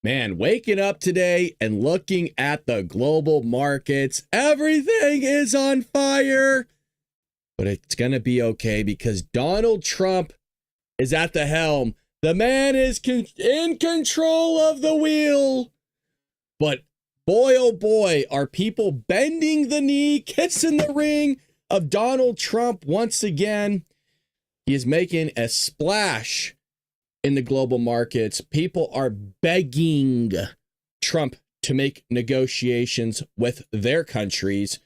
Man, waking up today and looking at the global markets, everything is on fire. But it's going to be okay because Donald Trump is at the helm. The man is in control of the wheel. But boy, oh boy, are people bending the knee, kissing the ring of Donald Trump once again. He is making a splash in the global markets. People are begging Trump to make negotiations with their countries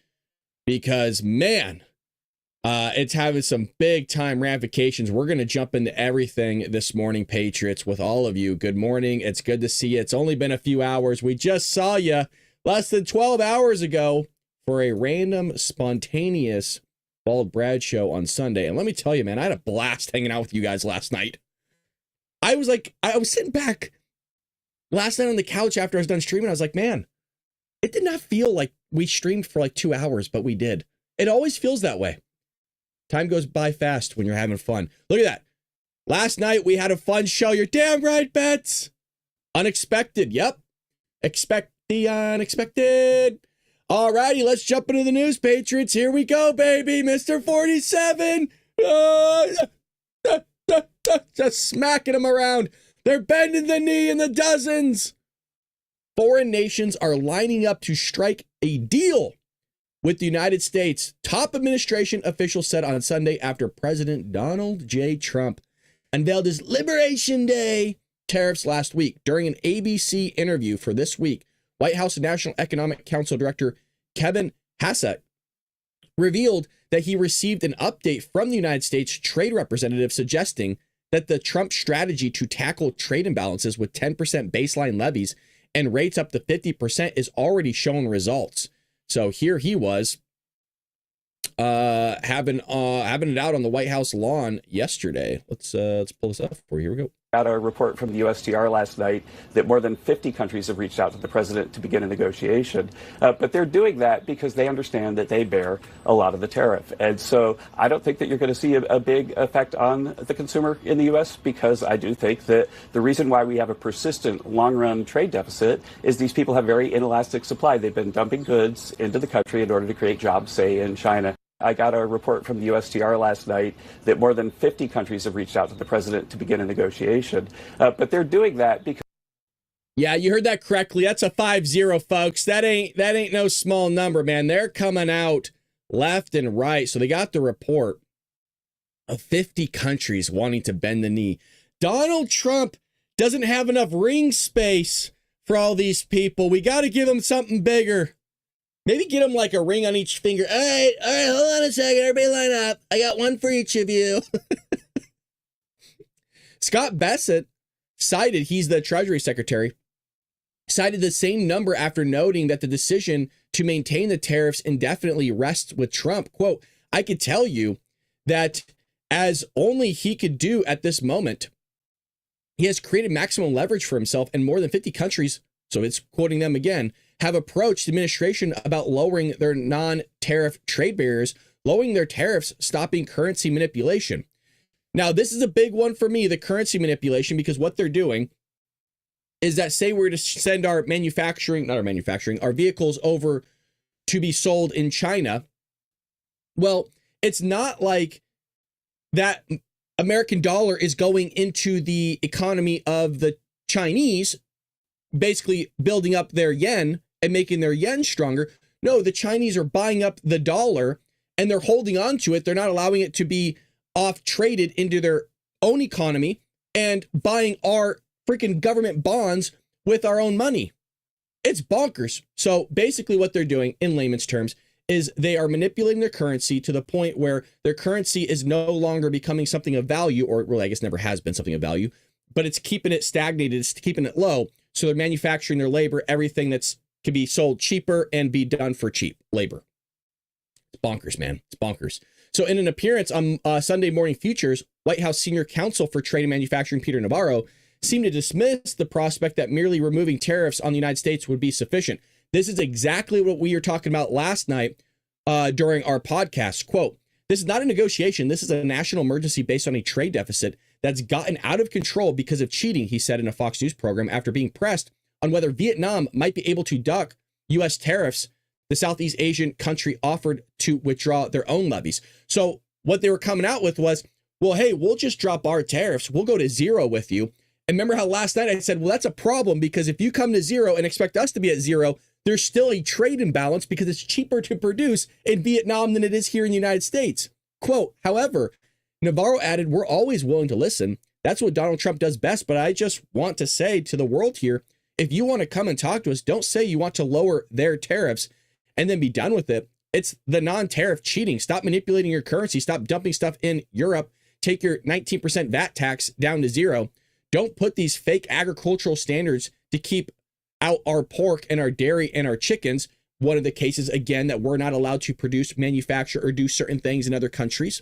because, man, it's having some big time ramifications. We're going to jump into everything this morning, Patriots, with all of you. Good morning. It's good to see you. It's only been a few hours. We just saw you less than 12 hours ago for a random, spontaneous Bald Brad show on Sunday. And let me tell you, man, I had a blast hanging out with you guys last night. I was sitting back last night on the couch after I was done streaming. I was like, man, it did not feel like we streamed for like 2 hours, but we did. It always feels that way. Time goes by fast when you're having fun. Look at that. Last night we had a fun show. You're damn right, Bets. Unexpected. Yep. Expect the unexpected. All righty, let's jump into the news, Patriots. Here we go, baby. Mr. 47. Just smacking them around. They're bending the knee in the dozens. Foreign nations are lining up to strike a deal with the United States, top administration officials said on Sunday after President Donald J. Trump unveiled his Liberation Day tariffs last week. During an ABC interview for This Week, White House National Economic Council Director Kevin Hassett revealed that he received an update from the United States Trade Representative suggesting that the Trump strategy to tackle trade imbalances with 10% baseline levies and rates up to 50% is already showing results. So here he was having it out on the White House lawn yesterday. Let's pull this up for you. Here we go. Got a report from the USTR last night that more than 50 countries have reached out to the president to begin a negotiation. But they're doing that because they understand that they bear a lot of the tariff. And so I don't think that you're going to see a big effect on the consumer in the U.S. because I do think that the reason why we have a persistent long-run trade deficit is these people have very inelastic supply. They've been dumping goods into the country in order to create jobs, say, in China. I got a report from the USTR last night that more than 50 countries have reached out to the president to begin a negotiation. But they're doing that because... Yeah, you heard that correctly. That's a 5-0, folks. That ain't no small number, man. They're coming out left and right. So they got the report of 50 countries wanting to bend the knee. Donald Trump doesn't have enough ring space for all these people. We got to give them something bigger. Maybe get them like a ring on each finger. All right, hold on a second. Everybody line up. I got one for each of you. Scott Bessent cited, he's the Treasury Secretary, cited the same number after noting that the decision to maintain the tariffs indefinitely rests with Trump. Quote, I could tell you that as only he could do at this moment, he has created maximum leverage for himself, and more than 50 countries, so it's quoting them again, have approached the administration about lowering their non-tariff trade barriers, lowering their tariffs, stopping currency manipulation. Now, this is a big one for me, the currency manipulation, because what they're doing is that, say we're to send our vehicles over to be sold in China. Well, it's not like that American dollar is going into the economy of the Chinese, basically building up their yen and making their yen stronger. No, the Chinese are buying up the dollar and they're holding on to it. They're not allowing it to be off traded into their own economy and buying our freaking government bonds with our own money. It's bonkers. So basically what they're doing in layman's terms is they are manipulating their currency to the point where their currency is no longer becoming something of value, or really, I guess never has been something of value, but it's keeping it stagnated. It's keeping it low. So they're manufacturing their labor, everything that's can be sold cheaper and be done for cheap labor. It's bonkers, man. It's bonkers. So in an appearance on Sunday Morning Futures, White House Senior Counsel for Trade and Manufacturing, Peter Navarro, seemed to dismiss the prospect that merely removing tariffs on the United States would be sufficient. This is exactly what we were talking about last night during our podcast. Quote, this is not a negotiation. This is a national emergency based on a trade deficit that's gotten out of control because of cheating, he said in a Fox News program after being pressed on whether Vietnam might be able to duck U.S. tariffs the Southeast Asian country offered to withdraw their own levies. So what they were coming out with was, well, hey, we'll just drop our tariffs. We'll go to zero with you. And remember how last night I said, well, that's a problem because if you come to zero and expect us to be at zero, there's still a trade imbalance because it's cheaper to produce in Vietnam than it is here in the United States. Quote, however, Navarro added, we're always willing to listen. That's what Donald Trump does best. But I just want to say to the world here, if you want to come and talk to us, don't say you want to lower their tariffs and then be done with it. It's the non-tariff cheating. Stop manipulating your currency. Stop dumping stuff in Europe. Take your 19% VAT tax down to zero. Don't put these fake agricultural standards to keep out our pork and our dairy and our chickens. One of the cases, again, that we're not allowed to produce, manufacture, or do certain things in other countries,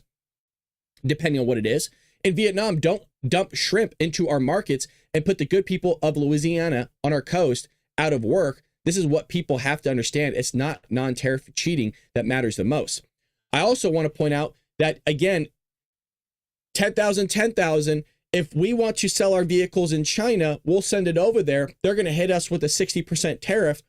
depending on what it is. In Vietnam, don't dump shrimp into our markets and put the good people of Louisiana on our coast out of work. This is what people have to understand. It's not non-tariff cheating that matters the most. I also want to point out that, again, 10,000. If we want to sell our vehicles in China, we'll send it over there. They're going to hit us with a 60% tariff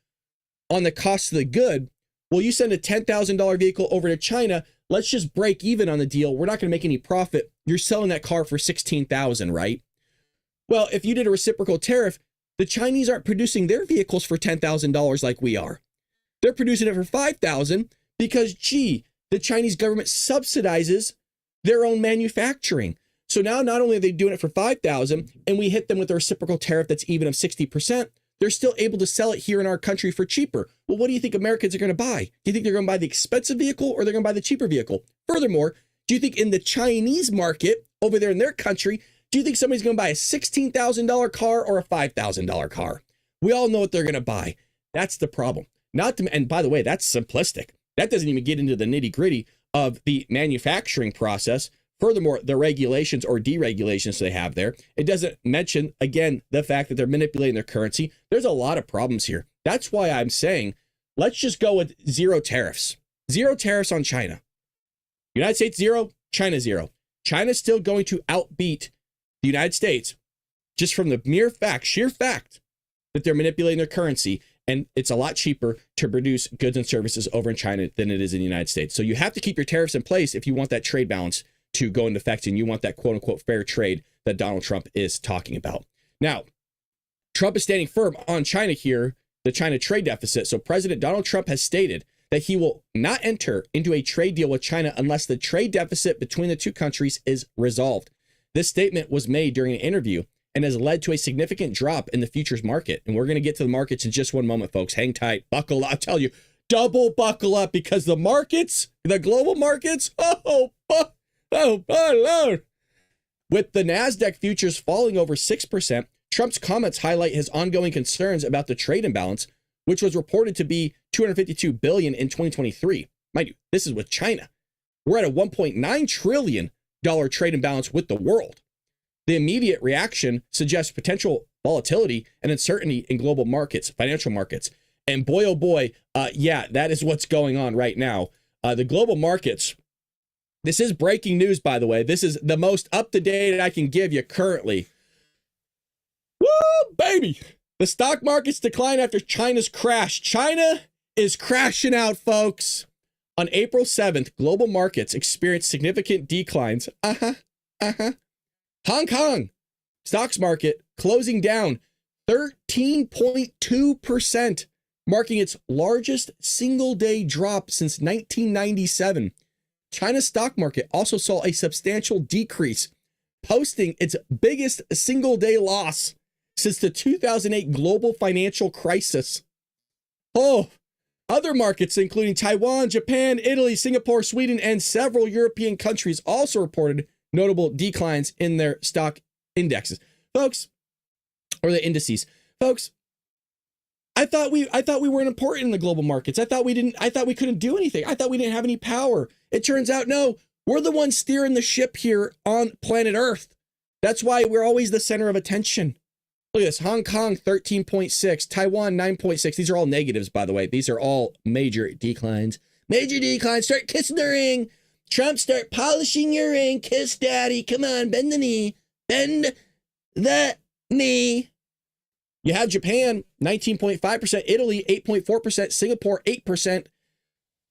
on the cost of the good. Well, you send a $10,000 vehicle over to China. Let's just break even on the deal. We're not going to make any profit. You're selling that car for $16,000, right? Well, if you did a reciprocal tariff, the Chinese aren't producing their vehicles for $10,000 like we are. They're producing it for $5,000 because, gee, the Chinese government subsidizes their own manufacturing. So now not only are they doing it for $5,000 and we hit them with a reciprocal tariff that's even of 60%, they're still able to sell it here in our country for cheaper. Well, what do you think Americans are going to buy? Do you think they're going to buy the expensive vehicle or they're going to buy the cheaper vehicle? Furthermore, do you think in the Chinese market over there in their country, do you think somebody's going to buy a $16,000 car or a $5,000 car? We all know what they're going to buy. That's the problem. And by the way, that's simplistic. That doesn't even get into the nitty gritty of the manufacturing process. Furthermore, the regulations or deregulations they have there. It doesn't mention, again, the fact that they're manipulating their currency. There's a lot of problems here. That's why I'm saying, let's just go with zero tariffs. Zero tariffs on China. United States, zero. China, zero. China's still going to outbeat the United States just from the sheer fact that they're manipulating their currency. And it's a lot cheaper to produce goods and services over in China than it is in the United States. So you have to keep your tariffs in place if you want that trade balance to go into effect and you want that quote unquote fair trade that Donald Trump is talking about. Now, Trump is standing firm on China here, the China trade deficit. So President Donald Trump has stated that he will not enter into a trade deal with China unless the trade deficit between the two countries is resolved. This statement was made during an interview and has led to a significant drop in the futures market. And we're going to get to the markets in just one moment, folks. Hang tight, buckle up. I'll tell you, double buckle up because the markets, the global markets, oh, Lord. With the NASDAQ futures falling over 6%, Trump's comments highlight his ongoing concerns about the trade imbalance, which was reported to be $252 billion in 2023. Mind you, this is with China. We're at a $1.9 trillion trade imbalance with the world. The immediate reaction suggests potential volatility and uncertainty in global markets, financial markets. And boy, oh boy, yeah, that is what's going on right now. The global markets, this is breaking news, by the way. This is the most up-to-date I can give you currently. Woo, baby. The stock markets decline after China's crash. China is crashing out, folks. On April 7th, global markets experienced significant declines. Hong Kong stocks market closing down 13.2%, marking its largest single-day drop since 1997. China's stock market also saw a substantial decrease, posting its biggest single-day loss since the 2008 global financial crisis. Oh, other markets, including Taiwan, Japan, Italy, Singapore, Sweden, and several European countries, also reported notable declines in their stock indexes. Folks, or the indices. Folks, I thought we weren't important in the global markets. I thought we couldn't do anything. I thought we didn't have any power. It turns out, no, we're the ones steering the ship here on planet Earth. That's why we're always the center of attention. Look at this. Hong Kong, 13.6. Taiwan, 9.6. These are all negatives, by the way. These are all major declines. Major declines. Start kissing the ring. Trump, start polishing your ring. Kiss daddy. Come on, bend the knee. Bend the knee. You have Japan, 19.5%, Italy, 8.4%, Singapore, 8%,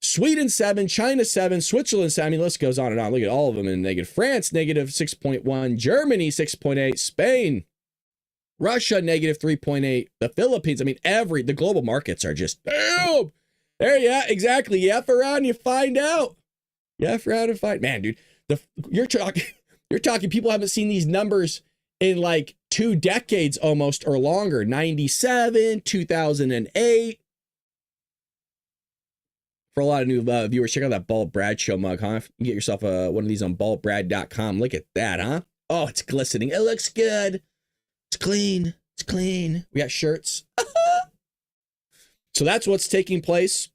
Sweden, 7%, China, 7%, Switzerland, 7%. I mean, the list goes on and on. Look at all of them in negative. France, negative 6.1%, Germany, 6.8%, Spain, Russia, negative 3.8%, the Philippines. I mean, the global markets are just, boom. There, yeah, exactly. You F around, you find out. You F around and find, man, dude, you're talking people haven't seen these numbers in like 2 decades almost or longer. 97, 2008. For a lot of new viewers, check out that BaldBradShow mug, huh? You get yourself one of these on baldbrad.com. Look at that, huh? Oh, it's glistening. It looks good. It's clean. It's clean. We got shirts. So that's what's taking place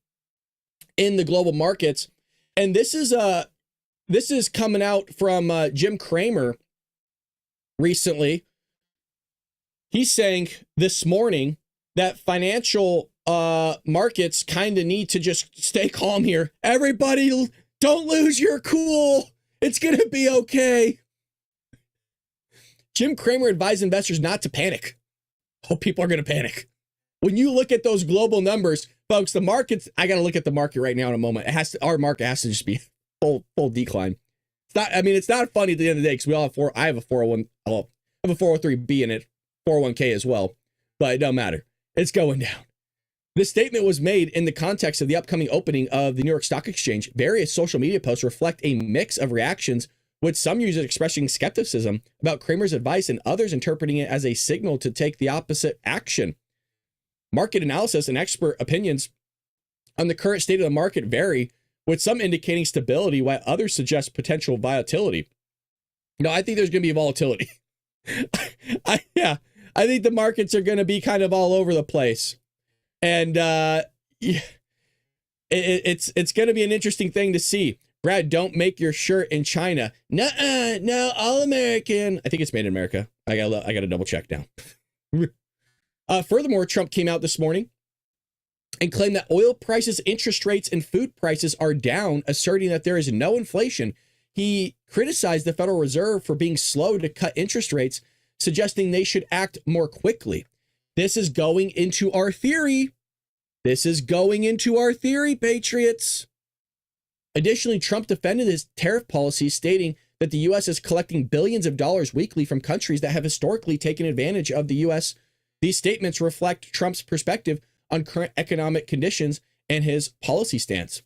in the global markets. And this is coming out from Jim Cramer recently. He's saying this morning that financial markets kind of need to just stay calm here. Everybody, don't lose your cool. It's going to be okay. Jim Cramer advised investors not to panic. Oh, people are going to panic. When you look at those global numbers, folks, the markets, I got to look at the market right now in a moment. Our market has to just be full decline. It's not funny at the end of the day because we all have I have a 403B in it, 401k as well, but it don't matter. It's going down. This statement was made in the context of the upcoming opening of the New York Stock Exchange. Various social media posts reflect a mix of reactions, with some users expressing skepticism about Cramer's advice and others interpreting it as a signal to take the opposite action. Market analysis and expert opinions on the current state of the market vary, with some indicating stability while others suggest potential volatility. I think there's going to be volatility. I think the markets are going to be kind of all over the place. And it's going to be an interesting thing to see. Brad, don't make your shirt in China. No, all American. I think it's made in America. I gotta double check now. Furthermore, Trump came out this morning and claimed that oil prices, interest rates, and food prices are down, asserting that there is no inflation. He criticized the Federal Reserve for being slow to cut interest rates, suggesting they should act more quickly. This is going into our theory. Patriots. Additionally, Trump defended his tariff policy, stating that the U.S. is collecting billions of dollars weekly from countries that have historically taken advantage of the U.S. These statements reflect Trump's perspective on current economic conditions and his policy stance.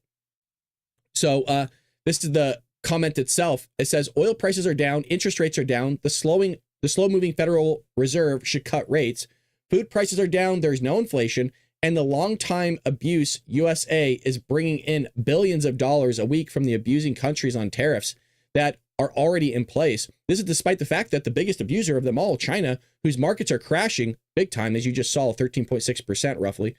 So this is the comment itself. It says oil prices are down, interest rates are down, the slow-moving Federal Reserve should cut rates, food prices are down, there's no inflation, and the long-time abuse USA is bringing in billions of dollars a week from the abusing countries on tariffs that are already in place. This is despite the fact that the biggest abuser of them all, China, whose markets are crashing big time, as you just saw, 13.6% roughly,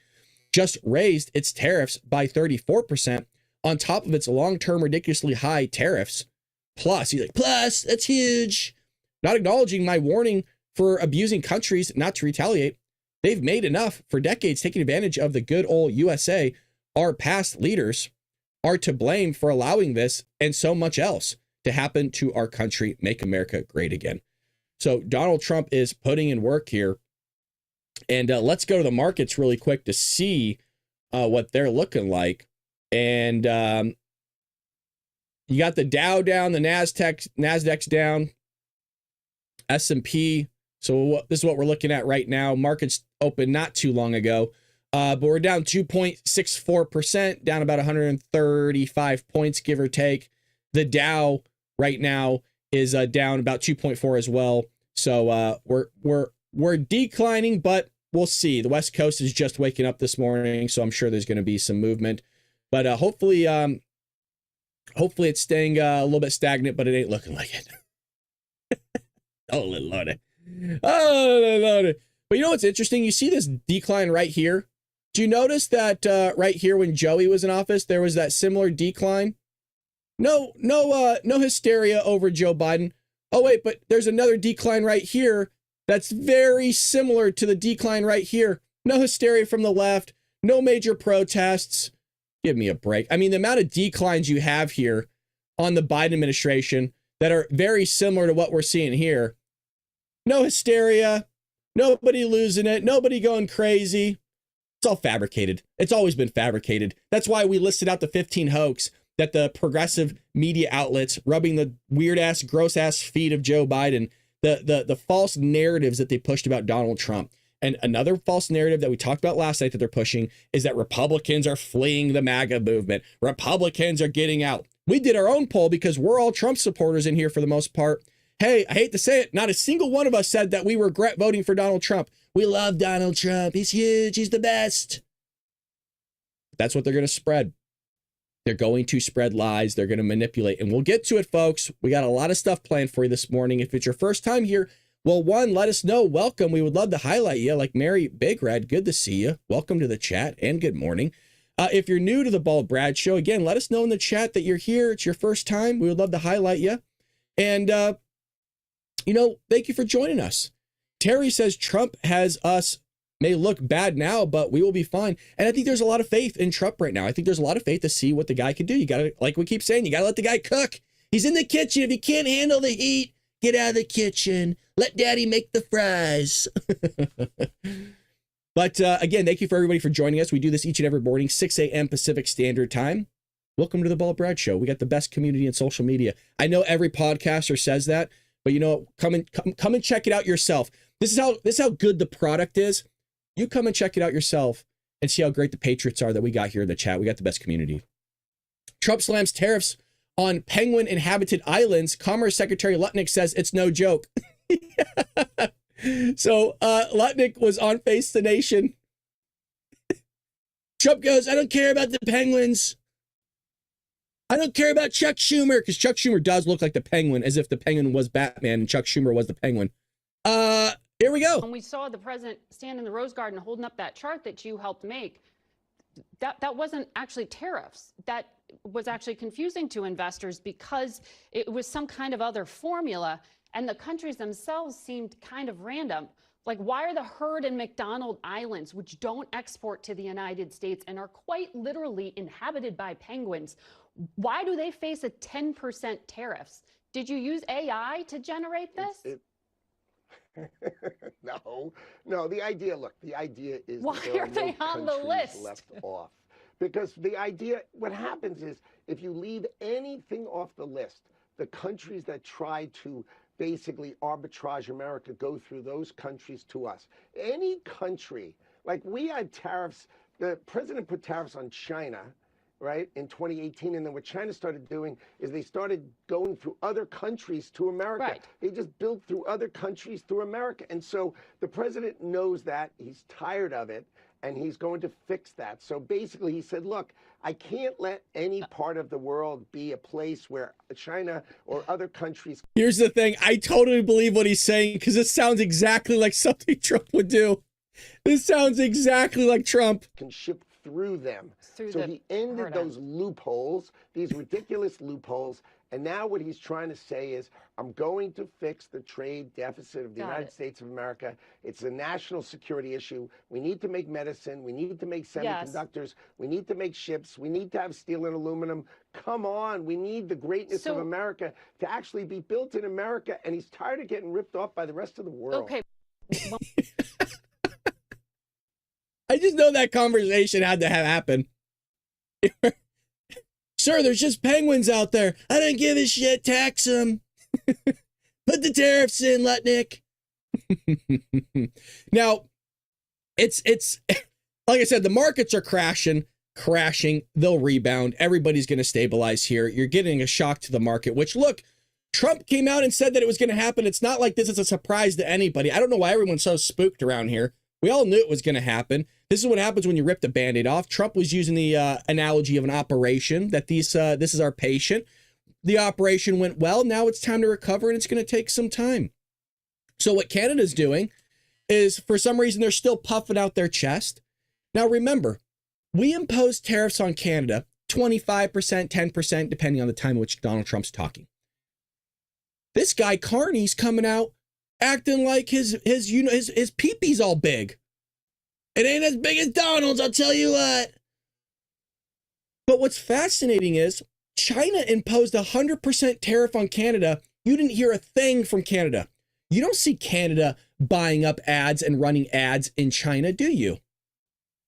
just raised its tariffs by 34% on top of its long-term ridiculously high tariffs. Plus, he's like, plus, that's huge. Not acknowledging my warning for abusing countries not to retaliate. They've made enough for decades, taking advantage of the good old USA. Our past leaders are to blame for allowing this and so much else to happen to our country. Make America great again. So Donald Trump is putting in work here. And let's go to the markets really quick to see what they're looking like. And you got the Dow down, the NASDAQ's down, S&P. So this is what we're looking at right now. Markets opened not too long ago, but we're down 2.64%, down about 135 points, give or take. The Dow right now is down about 2.4 as well. So we're declining, but we'll see. The West Coast is just waking up this morning, so I'm sure there's going to be some movement. But hopefully it's staying a little bit stagnant, but it ain't looking like it. Oh, Lordy. Oh, Lordy. But you know what's interesting? You see this decline right here. Do you notice that right here when Joey was in office, there was that similar decline? No hysteria over Joe Biden. Oh, wait, but there's another decline right here that's very similar to the decline right here. No hysteria from the left. No major protests. Give me a break. I mean, the amount of declines you have here on the Biden administration that are very similar to what we're seeing here. No hysteria. Nobody losing it. Nobody going crazy. It's all fabricated. It's always been fabricated. That's why we listed out the 15 hoax that the progressive media outlets rubbing the weird ass, gross ass feet of Joe Biden, the false narratives that they pushed about Donald Trump. And another false narrative that we talked about last night that they're pushing is that Republicans are fleeing the MAGA movement. Republicans are getting out. We did our own poll because we're all Trump supporters in here for the most part. Hey, I hate to say it, not a single one of us said that we regret voting for Donald Trump. We love Donald Trump. He's huge. He's the best. That's what they're going to spread. They're going to spread lies. They're going to manipulate. And we'll get to it, folks. We got a lot of stuff planned for you this morning. If it's your first time here, well, one, let us know. Welcome. We would love to highlight you. Like Mary Big Red, good to see you. Welcome to the chat and good morning. If you're new to the Bald Brad Show, again, let us know in the chat that you're here. It's your first time. We would love to highlight you. And, thank you for joining us. Terry says Trump has us, may look bad now, but we will be fine. And I think there's a lot of faith in Trump right now. I think there's a lot of faith to see what the guy can do. You got to, like we keep saying, you got to let the guy cook. He's in the kitchen. If you can't handle the heat, get out of the kitchen. Let daddy make the fries. But again, thank you for everybody for joining us. We do this each and every morning, 6 a.m. Pacific Standard Time. Welcome to the Bald Brad Show. We got the best community in social media. I know every podcaster says that, but come and check it out yourself. This is how good the product is. You come and check it out yourself and see how great the patriots are that we got here in the chat. We got the best community. Trump slams tariffs on penguin inhabited islands. Commerce Secretary Lutnick says it's no joke. So Lutnick was on Face the Nation. Trump goes, I don't care about the penguins. I don't care about Chuck Schumer, because Chuck Schumer does look like the penguin, as if the penguin was Batman and Chuck Schumer was the penguin. Here we go. When we saw the president stand in the Rose Garden holding up that chart that you helped make, that wasn't actually tariffs. That was actually confusing to investors because it was some kind of other formula, and the countries themselves seemed kind of random. Like, why are the Heard and McDonald Islands, which don't export to the United States and are quite literally inhabited by penguins, why do they face a 10% tariffs? Did you use AI to generate this? No, the idea is why are they on the list? Left off. Because the idea, what happens is, if you leave anything off the list, the countries that try to basically arbitrage America go through those countries to us. Any country, like we had tariffs, the president put tariffs on China, right, in 2018. And then what China started doing is they started going through other countries to America. Right. They just built through other countries through America. And so the president knows that. He's tired of it, and he's going to fix that. So basically he said, look, I can't let any part of the world be a place where China or other countries. Here's the thing. I totally believe what he's saying, because it sounds exactly like something Trump would do. This sounds exactly like Trump. Can ship through them. So he ended those loopholes, these ridiculous loopholes. And now what he's trying to say is, I'm going to fix the trade deficit of the United States of America. It's a national security issue. We need to make medicine. We need to make semiconductors. Yes. We need to make ships. We need to have steel and aluminum. Come on. We need the greatness of America to actually be built in America. And he's tired of getting ripped off by the rest of the world. Okay. I just know that conversation had to have happened. Sir, there's just penguins out there. I don't give a shit. Tax them. Put the tariffs in, Lutnick. Now, it's like I said, the markets are crashing. They'll rebound. Everybody's going to stabilize here. You're getting a shock to the market, which, look, Trump came out and said that it was going to happen. It's not like this is a surprise to anybody. I don't know why everyone's so spooked around here. We all knew it was going to happen. This is what happens when you rip the Band-Aid off. Trump was using the analogy of an operation, that this is our patient. The operation went well. Now it's time to recover, and it's going to take some time. So what Canada's doing is, for some reason, they're still puffing out their chest. Now, remember, we imposed tariffs on Canada, 25%, 10%, depending on the time in which Donald Trump's talking. This guy, Carney's coming out acting like his pee-pee's all big. It ain't as big as Donald's, I'll tell you what. But what's fascinating is China imposed a 100% tariff on Canada. You didn't hear a thing from Canada. You don't see Canada buying up ads and running ads in China, do you?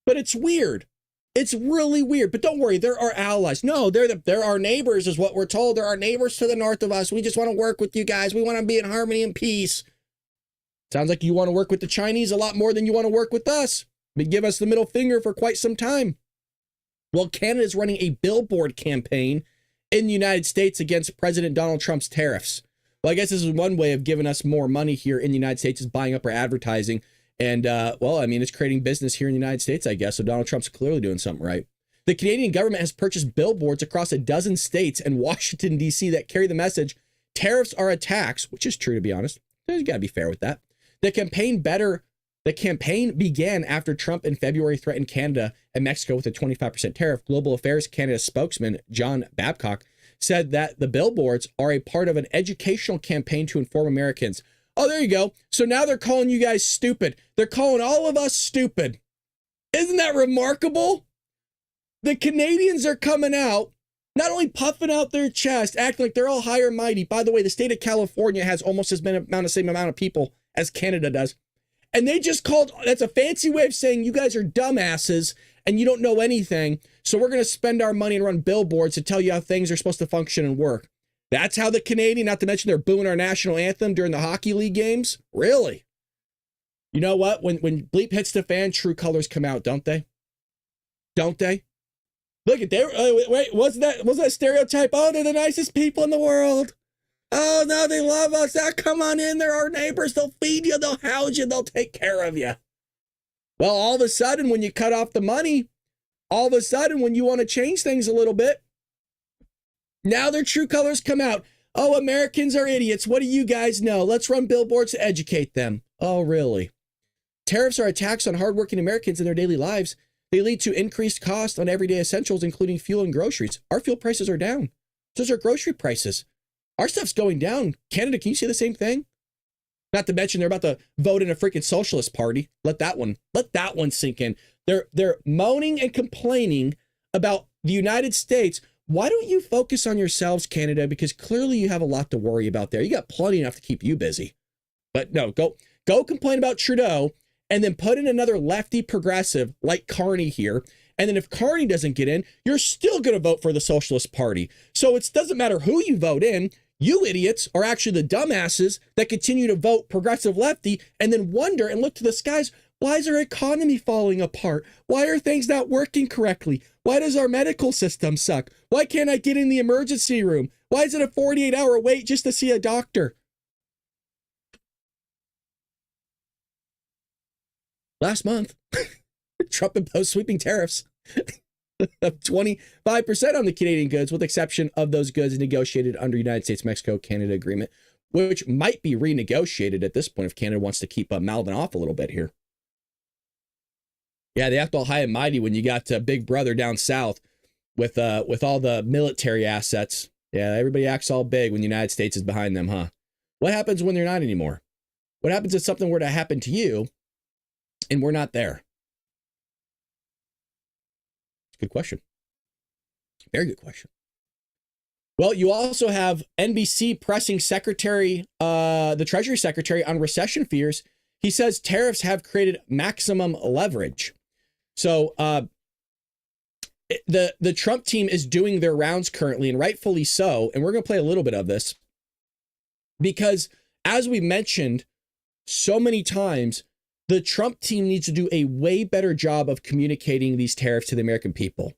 But it's weird. It's really weird. But don't worry, they're our allies. No, they're our neighbors is what we're told. They're our neighbors to the north of us. We just want to work with you guys. We want to be in harmony and peace. Sounds like you want to work with the Chinese a lot more than you want to work with us. But give us the middle finger for quite some time. Well, Canada is running a billboard campaign in the United States against President Donald Trump's tariffs. Well, I guess this is one way of giving us more money here in the United States, is buying up our advertising. And, well, I mean, it's creating business here in the United States, I guess. So Donald Trump's clearly doing something right. The Canadian government has purchased billboards across a dozen states and Washington, D.C. that carry the message, tariffs are a tax, which is true, to be honest. You got to be fair with that. The campaign began after Trump in February threatened Canada and Mexico with a 25% tariff. Global Affairs Canada spokesman John Babcock said that the billboards are a part of an educational campaign to inform Americans. Oh, there you go. So now they're calling you guys stupid. They're calling all of us stupid. Isn't that remarkable? The Canadians are coming out, not only puffing out their chest, acting like they're all high and mighty. By the way, the state of California has almost as many same amount of people as Canada does. And they just called, that's a fancy way of saying you guys are dumbasses and you don't know anything. So we're going to spend our money and run billboards to tell you how things are supposed to function and work. That's how the Canadian, not to mention they're booing our national anthem during the hockey league games. Really? You know what? When bleep hits the fan, true colors come out, don't they? Don't they? Look at there. Wait, was that stereotype? Oh, they're the nicest people in the world. Oh, no, they love us. Oh, come on in. They're our neighbors. They'll feed you. They'll house you. They'll take care of you. Well, all of a sudden, when you cut off the money, all of a sudden, when you want to change things a little bit, now their true colors come out. Oh, Americans are idiots. What do you guys know? Let's run billboards to educate them. Oh, really? Tariffs are a tax on hardworking Americans in their daily lives. They lead to increased costs on everyday essentials, including fuel and groceries. Our fuel prices are down. So are grocery prices. Our stuff's going down. Canada, can you see the same thing? Not to mention they're about to vote in a freaking socialist party. Let that one sink in. They're moaning and complaining about the United States. Why don't you focus on yourselves, Canada? Because clearly you have a lot to worry about there. You got plenty enough to keep you busy. But no, go complain about Trudeau and then put in another lefty progressive like Carney here. And then if Carney doesn't get in, you're still going to vote for the Socialist Party. So it doesn't matter who you vote in. You idiots are actually the dumbasses that continue to vote progressive lefty and then wonder and look to the skies. Why is our economy falling apart? Why are things not working correctly? Why does our medical system suck? Why can't I get in the emergency room? Why is it a 48-hour wait just to see a doctor? Last month, Trump imposed sweeping tariffs of 25% on the Canadian goods, with exception of those goods negotiated under United States-Mexico-Canada agreement, which might be renegotiated at this point if Canada wants to keep mouthing off a little bit here. Yeah, they act all high and mighty when you got Big Brother down south with all the military assets. Yeah, everybody acts all big when the United States is behind them, huh? What happens when they're not anymore? What happens if something were to happen to you and we're not there? Good question. Very good question. Well, you also have NBC pressing the Treasury Secretary on recession fears. He says tariffs have created maximum leverage. So the Trump team is doing their rounds currently, and rightfully so. And we're going to play a little bit of this because, as we mentioned so many times, the Trump team needs to do a way better job of communicating these tariffs to the American people.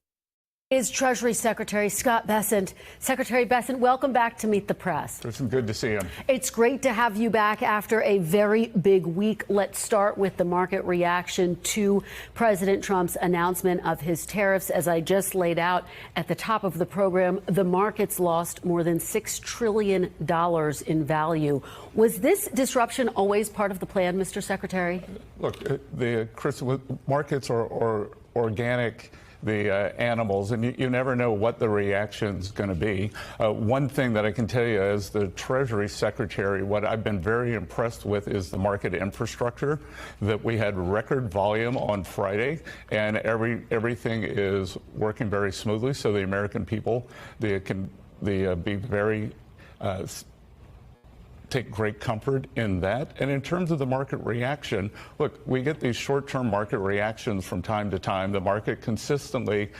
Is Treasury Secretary Scott Bessent. Secretary Bessent, welcome back to Meet the Press. It's good to see you. It's great to have you back after a very big week. Let's start with the market reaction to President Trump's announcement of his tariffs. As I just laid out at the top of the program, the markets lost more than $6 trillion in value. Was this disruption always part of the plan, Mr. Secretary? Look, Chris, markets are organic. The animals, and you never know what the reaction's going to be. One thing that I can tell you as the Treasury Secretary, what I've been very impressed with is the market infrastructure, that we had record volume on Friday, and everything is working very smoothly, so the American people can be very take great comfort in that. And in terms of the market reaction, look, we get these short-term market reactions from time to time. The market consistently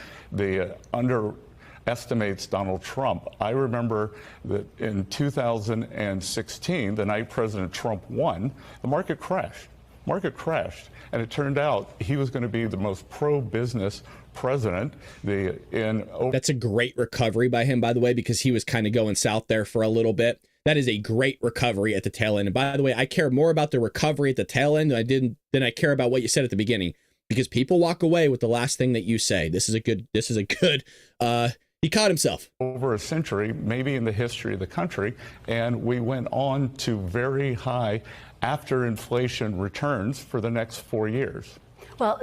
underestimates Donald Trump. I remember that in 2016, the night President Trump won, the market crashed. And it turned out he was going to be the most pro-business president. That's a great recovery by him, by the way, because he was kind of going south there for a little bit. That is a great recovery at the tail end. And by the way, I care more about the recovery at the tail end than I care about what you said at the beginning, because people walk away with the last thing that you say. This is a good, he caught himself. Over a century, maybe in the history of the country, and we went on to very high after inflation returns for the next 4 years. Well,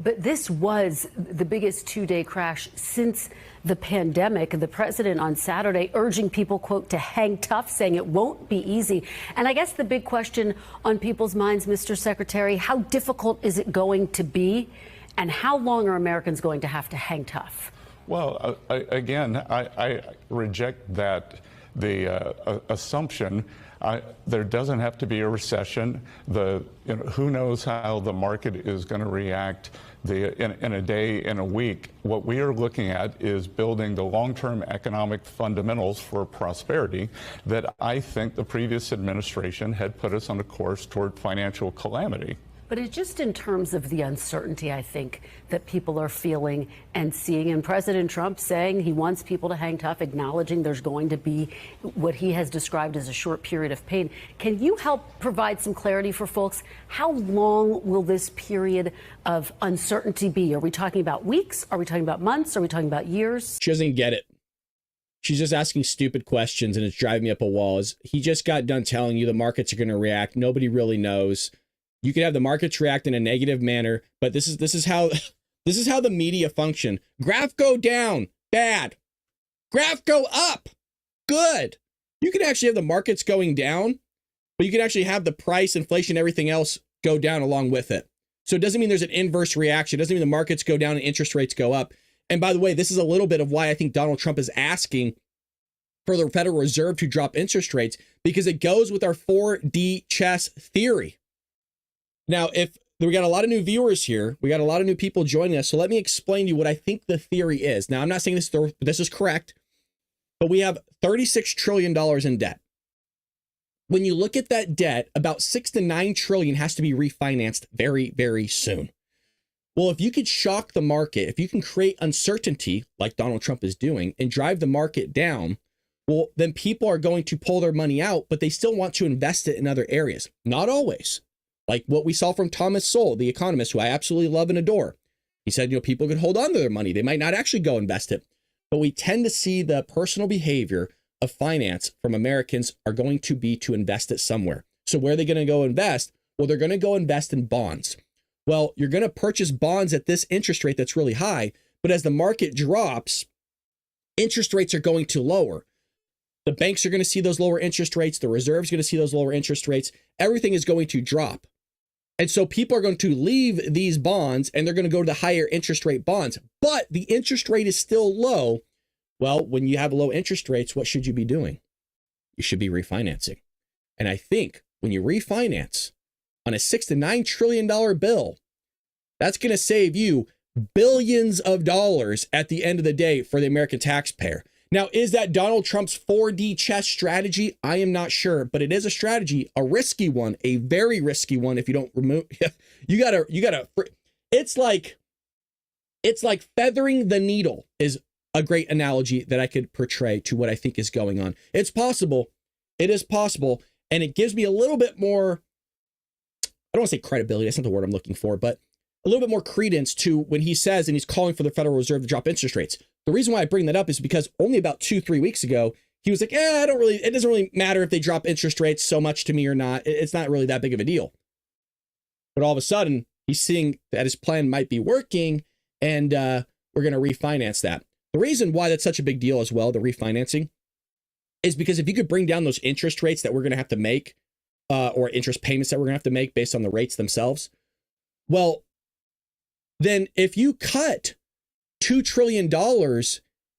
but this was the biggest two-day crash since the pandemic. The president on Saturday urging people, quote, to hang tough, saying it won't be easy. And I guess the big question on people's minds, Mr. Secretary, how difficult is it going to be? And how long are Americans going to have to hang tough? Well, I reject that, the assumption. There doesn't have to be a recession. Who knows how the market is going to react in a day, in a week. What we are looking at is building the long-term economic fundamentals for prosperity that I think the previous administration had put us on a course toward financial calamity. But it's just in terms of the uncertainty, I think, that people are feeling and seeing. And President Trump saying he wants people to hang tough, acknowledging there's going to be what he has described as a short period of pain. Can you help provide some clarity for folks? How long will this period of uncertainty be? Are we talking about weeks? Are we talking about months? Are we talking about years? She doesn't get it. She's just asking stupid questions, and it's driving me up a wall. He just got done telling you the markets are going to react. Nobody really knows. You can have the markets react in a negative manner, but this is how the media function. Graph go down, bad. Graph go up, good. You can actually have the markets going down, but you can actually have the price, inflation, everything else go down along with it. So it doesn't mean there's an inverse reaction. It doesn't mean the markets go down and interest rates go up. And by the way, this is a little bit of why I think Donald Trump is asking for the Federal Reserve to drop interest rates, because it goes with our 4D chess theory. Now, if we got a lot of new viewers here, we got a lot of new people joining us. So let me explain to you what I think the theory is. Now, I'm not saying this is correct, but we have $36 trillion in debt. When you look at that debt, about 6 to 9 trillion has to be refinanced very, very soon. Well, if you could shock the market, if you can create uncertainty like Donald Trump is doing and drive the market down, well, then people are going to pull their money out, but they still want to invest it in other areas. Not always. Like what we saw from Thomas Sowell, the economist, who I absolutely love and adore. He said, people could hold on to their money. They might not actually go invest it. But we tend to see the personal behavior of finance from Americans are going to be to invest it somewhere. So where are they going to go invest? Well, they're going to go invest in bonds. Well, you're going to purchase bonds at this interest rate that's really high. But as the market drops, interest rates are going to lower. The banks are going to see those lower interest rates. The Reserve's going to see those lower interest rates. Everything is going to drop. And so people are going to leave these bonds and they're going to go to the higher interest rate bonds. But the interest rate is still low. Well, when you have low interest rates, what should you be doing? You should be refinancing. And I think when you refinance on a $6 to $9 trillion bill, that's going to save you billions of dollars at the end of the day for the American taxpayer. Now, is that Donald Trump's 4D chess strategy? I am not sure, but it is a strategy, a risky one, a very risky one. If you don't remove, you gotta, it's like feathering the needle is a great analogy that I could portray to what I think is going on. It's possible. It is possible. And it gives me a little bit more, I don't want to say credibility. That's not the word I'm looking for, but a little bit more credence to when he says, and he's calling for the Federal Reserve to drop interest rates. The reason why I bring that up is because only about 2-3 weeks ago, he was like, it doesn't really matter if they drop interest rates so much to me or not. It's not really that big of a deal. But all of a sudden, he's seeing that his plan might be working, and we're going to refinance that. The reason why that's such a big deal as well, the refinancing, is because if you could bring down those interest rates that we're going to have to make, or interest payments that we're going to have to make based on the rates themselves, well, then if you cut $2 trillion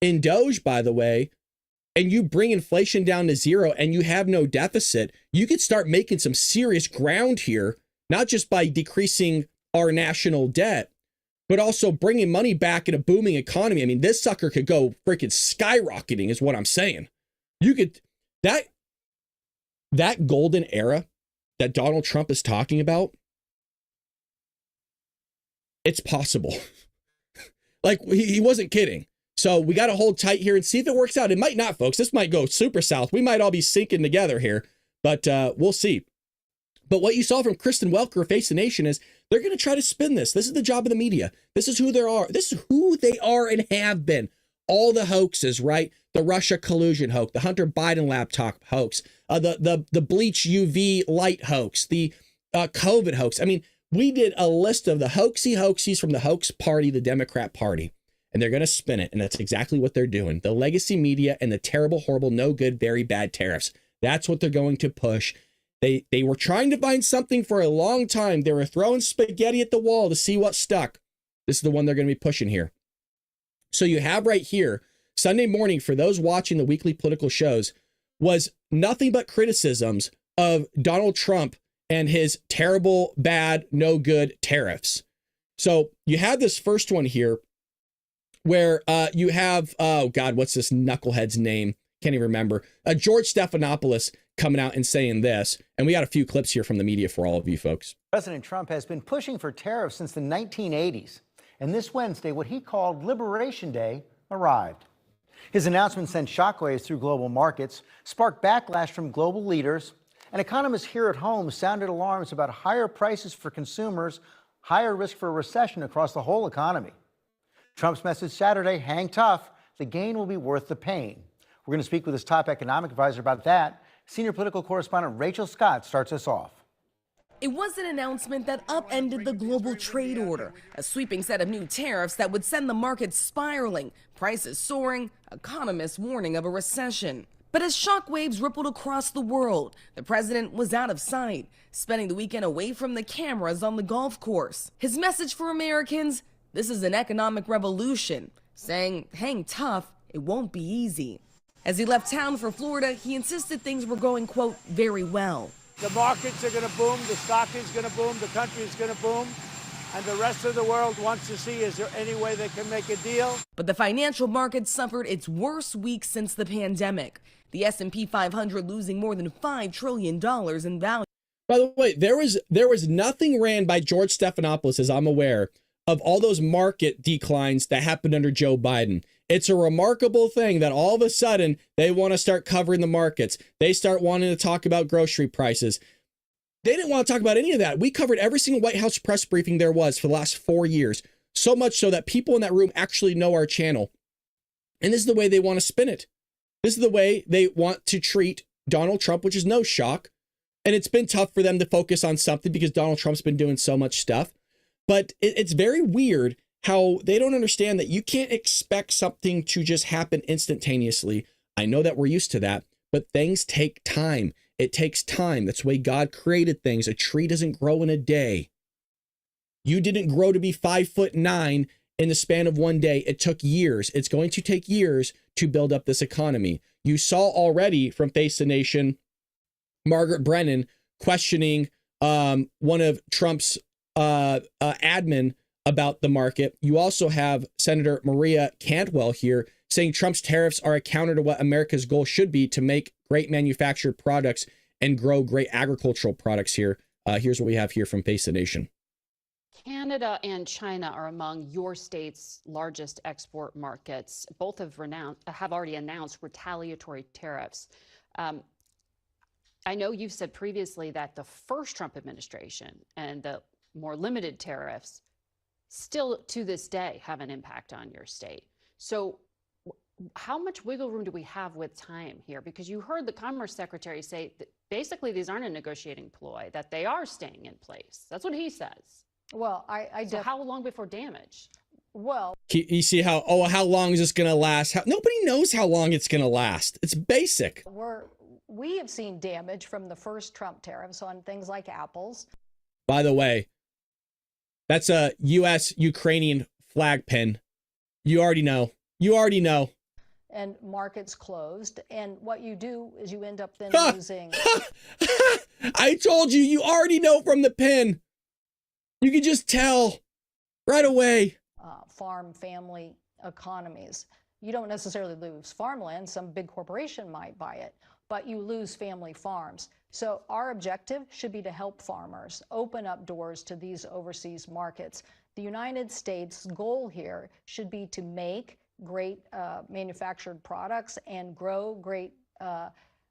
in Doge, by the way, and you bring inflation down to zero and you have no deficit, you could start making some serious ground here, not just by decreasing our national debt, but also bringing money back in a booming economy. I mean, this sucker could go freaking skyrocketing is what I'm saying. You could, that golden era that Donald Trump is talking about, it's possible. Like, he wasn't kidding. So we got to hold tight here and see if it works out. It might not, folks. This might go super south. We might all be sinking together here, but we'll see. But what you saw from Kristen Welker, Face the Nation, is they're going to try to spin this. This is the job of the media. This is who they are. This is who they are and have been. All the hoaxes, right? The Russia collusion hoax, the Hunter Biden laptop hoax, the bleach UV light hoax, the COVID hoax. I mean, we did a list of the hoaxies from the hoax party, the Democrat Party, and they're going to spin it. And that's exactly what they're doing. The legacy media and the terrible, horrible, no good, very bad tariffs. That's what they're going to push. They were trying to find something for a long time. They were throwing spaghetti at the wall to see what stuck. This is the one they're going to be pushing here. So you have right here, Sunday morning, for those watching the weekly political shows, was nothing but criticisms of Donald Trump and his terrible, bad, no good tariffs. So you have this first one here where you have, oh God, what's this knucklehead's name? Can't even remember. George Stephanopoulos coming out and saying this. And we got a few clips here from the media for all of you folks. President Trump has been pushing for tariffs since the 1980s. And this Wednesday, what he called Liberation Day arrived. His announcement sent shockwaves through global markets, sparked backlash from global leaders, and economists here at home sounded alarms about higher prices for consumers, higher risk for a recession across the whole economy. Trump's message Saturday, hang tough, the gain will be worth the pain. We're going to speak with his top economic advisor about that. Senior political correspondent Rachel Scott starts us off. It was an announcement that upended the global trade order, a sweeping set of new tariffs that would send the market spiraling, prices soaring, economists warning of a recession. But as shockwaves rippled across the world, the president was out of sight, spending the weekend away from the cameras on the golf course. His message for Americans, this is an economic revolution, saying, hang tough, it won't be easy. As he left town for Florida, he insisted things were going, quote, very well. The markets are going to boom, the stock is going to boom, the country is going to boom, and the rest of the world wants to see, is there any way they can make a deal? But the financial market suffered its worst week since the pandemic. The S&P 500 losing more than $5 trillion in value. By the way, there was nothing ran by George Stephanopoulos, as I'm aware, of all those market declines that happened under Joe Biden. It's a remarkable thing that all of a sudden they want to start covering the markets. They start wanting to talk about grocery prices. They didn't want to talk about any of that. We covered every single White House press briefing there was for the last 4 years. So much so that people in that room actually know our channel. And this is the way they want to spin it. This is the way they want to treat Donald Trump, which is no shock. And it's been tough for them to focus on something because Donald Trump's been doing so much stuff. But it's very weird how they don't understand that you can't expect something to just happen instantaneously. I know that we're used to that, but things take time. It takes time. That's the way God created things. A tree doesn't grow in a day. You didn't grow to be 5'9" in the span of one day. It took years. It's going to take years to build up this economy. You saw already from Face the Nation, Margaret Brennan questioning one of Trump's admin about the market. You also have Senator Maria Cantwell here saying Trump's tariffs are a counter to what America's goal should be to make great manufactured products and grow great agricultural products here. Here's what we have here from Face the Nation. Canada and China are among your state's largest export markets. Both have already announced retaliatory tariffs. I know you've said previously that the first Trump administration and the more limited tariffs still to this day have an impact on your state. So how much wiggle room do we have with time here? Because you heard the Commerce Secretary say that basically these aren't a negotiating ploy, that they are staying in place. That's what he says. Well, so how long before damage? Well, you see how long is this going to last? Nobody knows how long it's going to last. It's basic. we have seen damage from the first Trump tariffs on things like apples. By the way, that's a U.S.-Ukrainian flag pin. You already know. You already know. and markets closed. And what you do is you end up then losing. I told you, you already know from the pin. You can just tell right away. Farm family economies. You don't necessarily lose farmland. Some big corporation might buy it, but you lose family farms. So our objective should be to help farmers open up doors to these overseas markets. The United States' goal here should be to make great manufactured products and grow great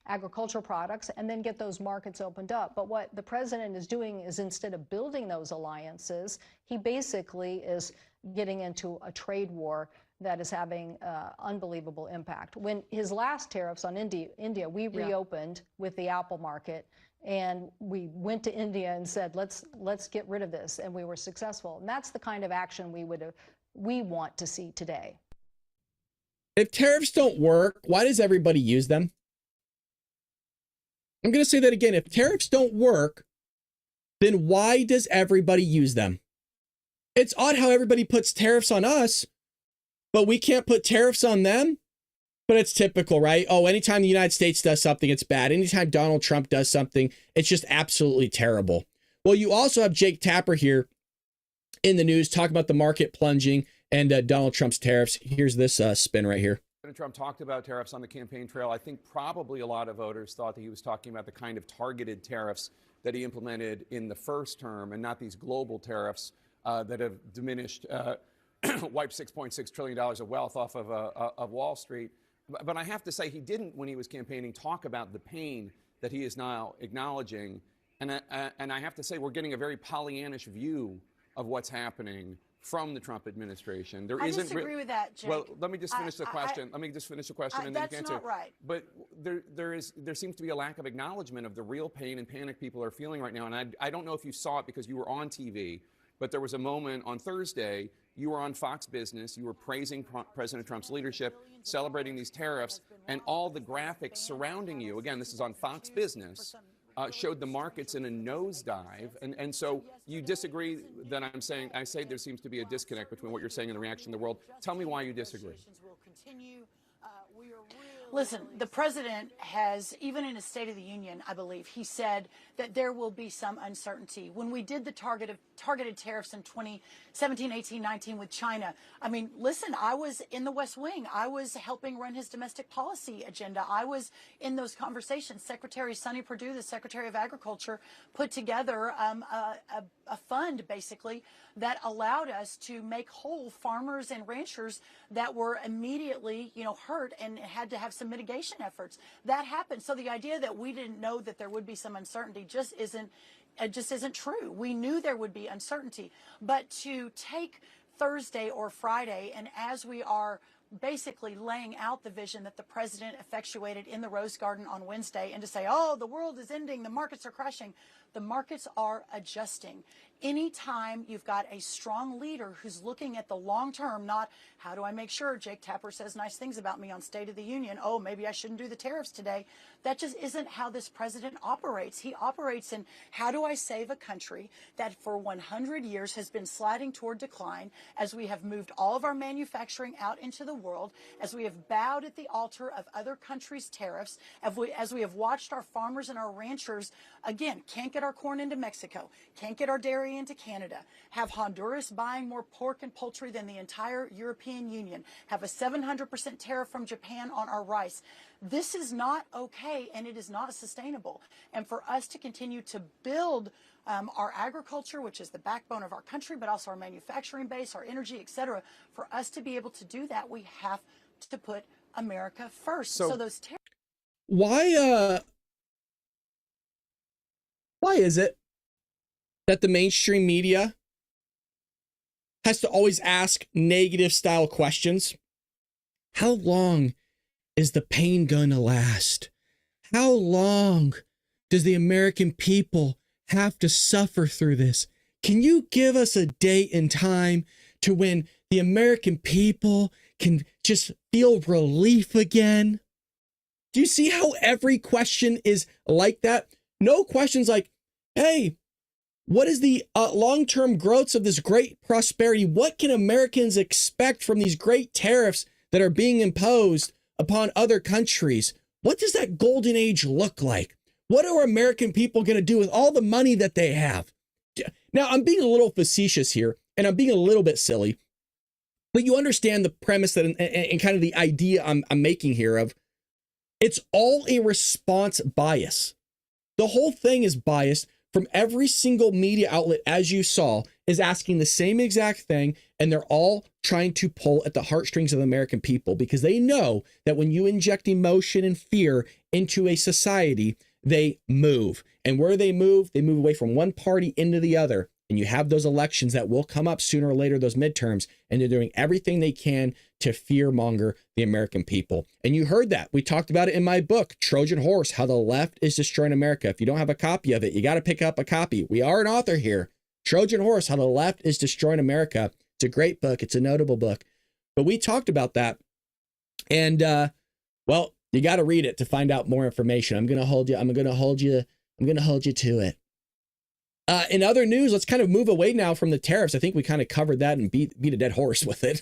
agricultural products and then get those markets opened up. But what the president is doing is, instead of building those alliances, he basically is getting into a trade war that is having unbelievable impact. When his last tariffs on India, we reopened with the Apple market, and we went to India and said, let's get rid of this, and we were successful. And that's the kind of action we want to see today. If tariffs don't work, why does everybody use them? I'm going to say that again. If tariffs don't work, then why does everybody use them? It's odd how everybody puts tariffs on us, but we can't put tariffs on them. But it's typical, right? Oh, anytime the United States does something, it's bad. Anytime Donald Trump does something, it's just absolutely terrible. Well, you also have Jake Tapper here in the news talking about the market plunging and Donald Trump's tariffs. Here's this spin right here. President Trump talked about tariffs on the campaign trail. I think probably a lot of voters thought that he was talking about the kind of targeted tariffs that he implemented in the first term, and not these global tariffs that have diminished, wiped $6.6 trillion of wealth off of Wall Street. But I have to say, he didn't, when he was campaigning, talk about the pain that he is now acknowledging. And I have to say, we're getting a very Pollyannish view of what's happening from the Trump administration. I disagree with that, Jake. Well, let me just finish the question. Let me just finish the question, and then you can answer. That's not right. But there seems to be a lack of acknowledgement of the real pain and panic people are feeling right now. And I don't know if you saw it because you were on TV, but there was a moment on Thursday, you were on Fox Business, you were praising President Trump's leadership, celebrating these tariffs, and all the graphics surrounding you, again, this is on Fox Business, showed the markets in a nosedive. And so you disagree that I'm saying, I say there seems to be a disconnect between what you're saying and the reaction of the world. Tell me why you disagree. Listen, the president has, even in his State of the Union, I believe, he said that there will be some uncertainty. When we did the targeted tariffs in 2017, 18, 19 with China, I mean, listen, I was in the West Wing. I was helping run his domestic policy agenda. I was in those conversations. Secretary Sonny Perdue, the Secretary of Agriculture, put together a fund, basically, that allowed us to make whole farmers and ranchers that were immediately, hurt and had to have some mitigation efforts. That happened. So the idea that we didn't know that there would be some uncertainty just isn't true. We knew there would be uncertainty. But to take Thursday or Friday, and as we are basically laying out the vision that the president effectuated in the Rose Garden on Wednesday, and to say, oh, the world is ending, the markets are crashing. The markets are adjusting. Anytime you've got a strong leader who's looking at the long term, not how do I make sure Jake Tapper says nice things about me on State of the Union, oh, maybe I shouldn't do the tariffs today. That just isn't how this president operates. He operates in how do I save a country that for 100 years has been sliding toward decline, as we have moved all of our manufacturing out into the world, as we have bowed at the altar of other countries' tariffs, as we have watched our farmers and our ranchers, again, can't get our corn into Mexico, can't get our dairy into Canada, have Honduras buying more pork and poultry than the entire European Union, have a 700% tariff from Japan on our rice. This is not okay, and it is not sustainable. And for us to continue to build our agriculture, which is the backbone of our country, but also our manufacturing base, our energy, et cetera, for us to be able to do that, we have to put America first. So those tariffs. Why is it that the mainstream media has to always ask negative style questions? How long is the pain gonna last? How long does the American people have to suffer through this? Can you give us a date and time to when the American people can just feel relief again? Do you see how every question is like that? No questions like, hey, what is the long-term growth of this great prosperity? What can Americans expect from these great tariffs that are being imposed upon other countries. What does that golden age look like? What are American people going to do with all the money that they have? Now, I'm being a little facetious here, and I'm being a little bit silly, but you understand the premise that and kind of the idea I'm making here of it's all a response bias. The whole thing is biased from every single media outlet, as you saw, is asking the same exact thing, and they're all trying to pull at the heartstrings of the American people because they know that when you inject emotion and fear into a society, they move. And where they move away from one party into the other. And you have those elections that will come up sooner or later, those midterms, and they're doing everything they can to fearmonger the American people. And you heard that. We talked about it in my book, Trojan Horse, How the Left is Destroying America. If you don't have a copy of it, you got to pick up a copy. We are an author here. Trojan Horse, How the Left is Destroying America. It's a great book. It's a notable book. But we talked about that. And, well, you got to read it to find out more information. I'm going to hold you to it. In other news, let's kind of move away now from the tariffs. I think we kind of covered that and beat a dead horse with it.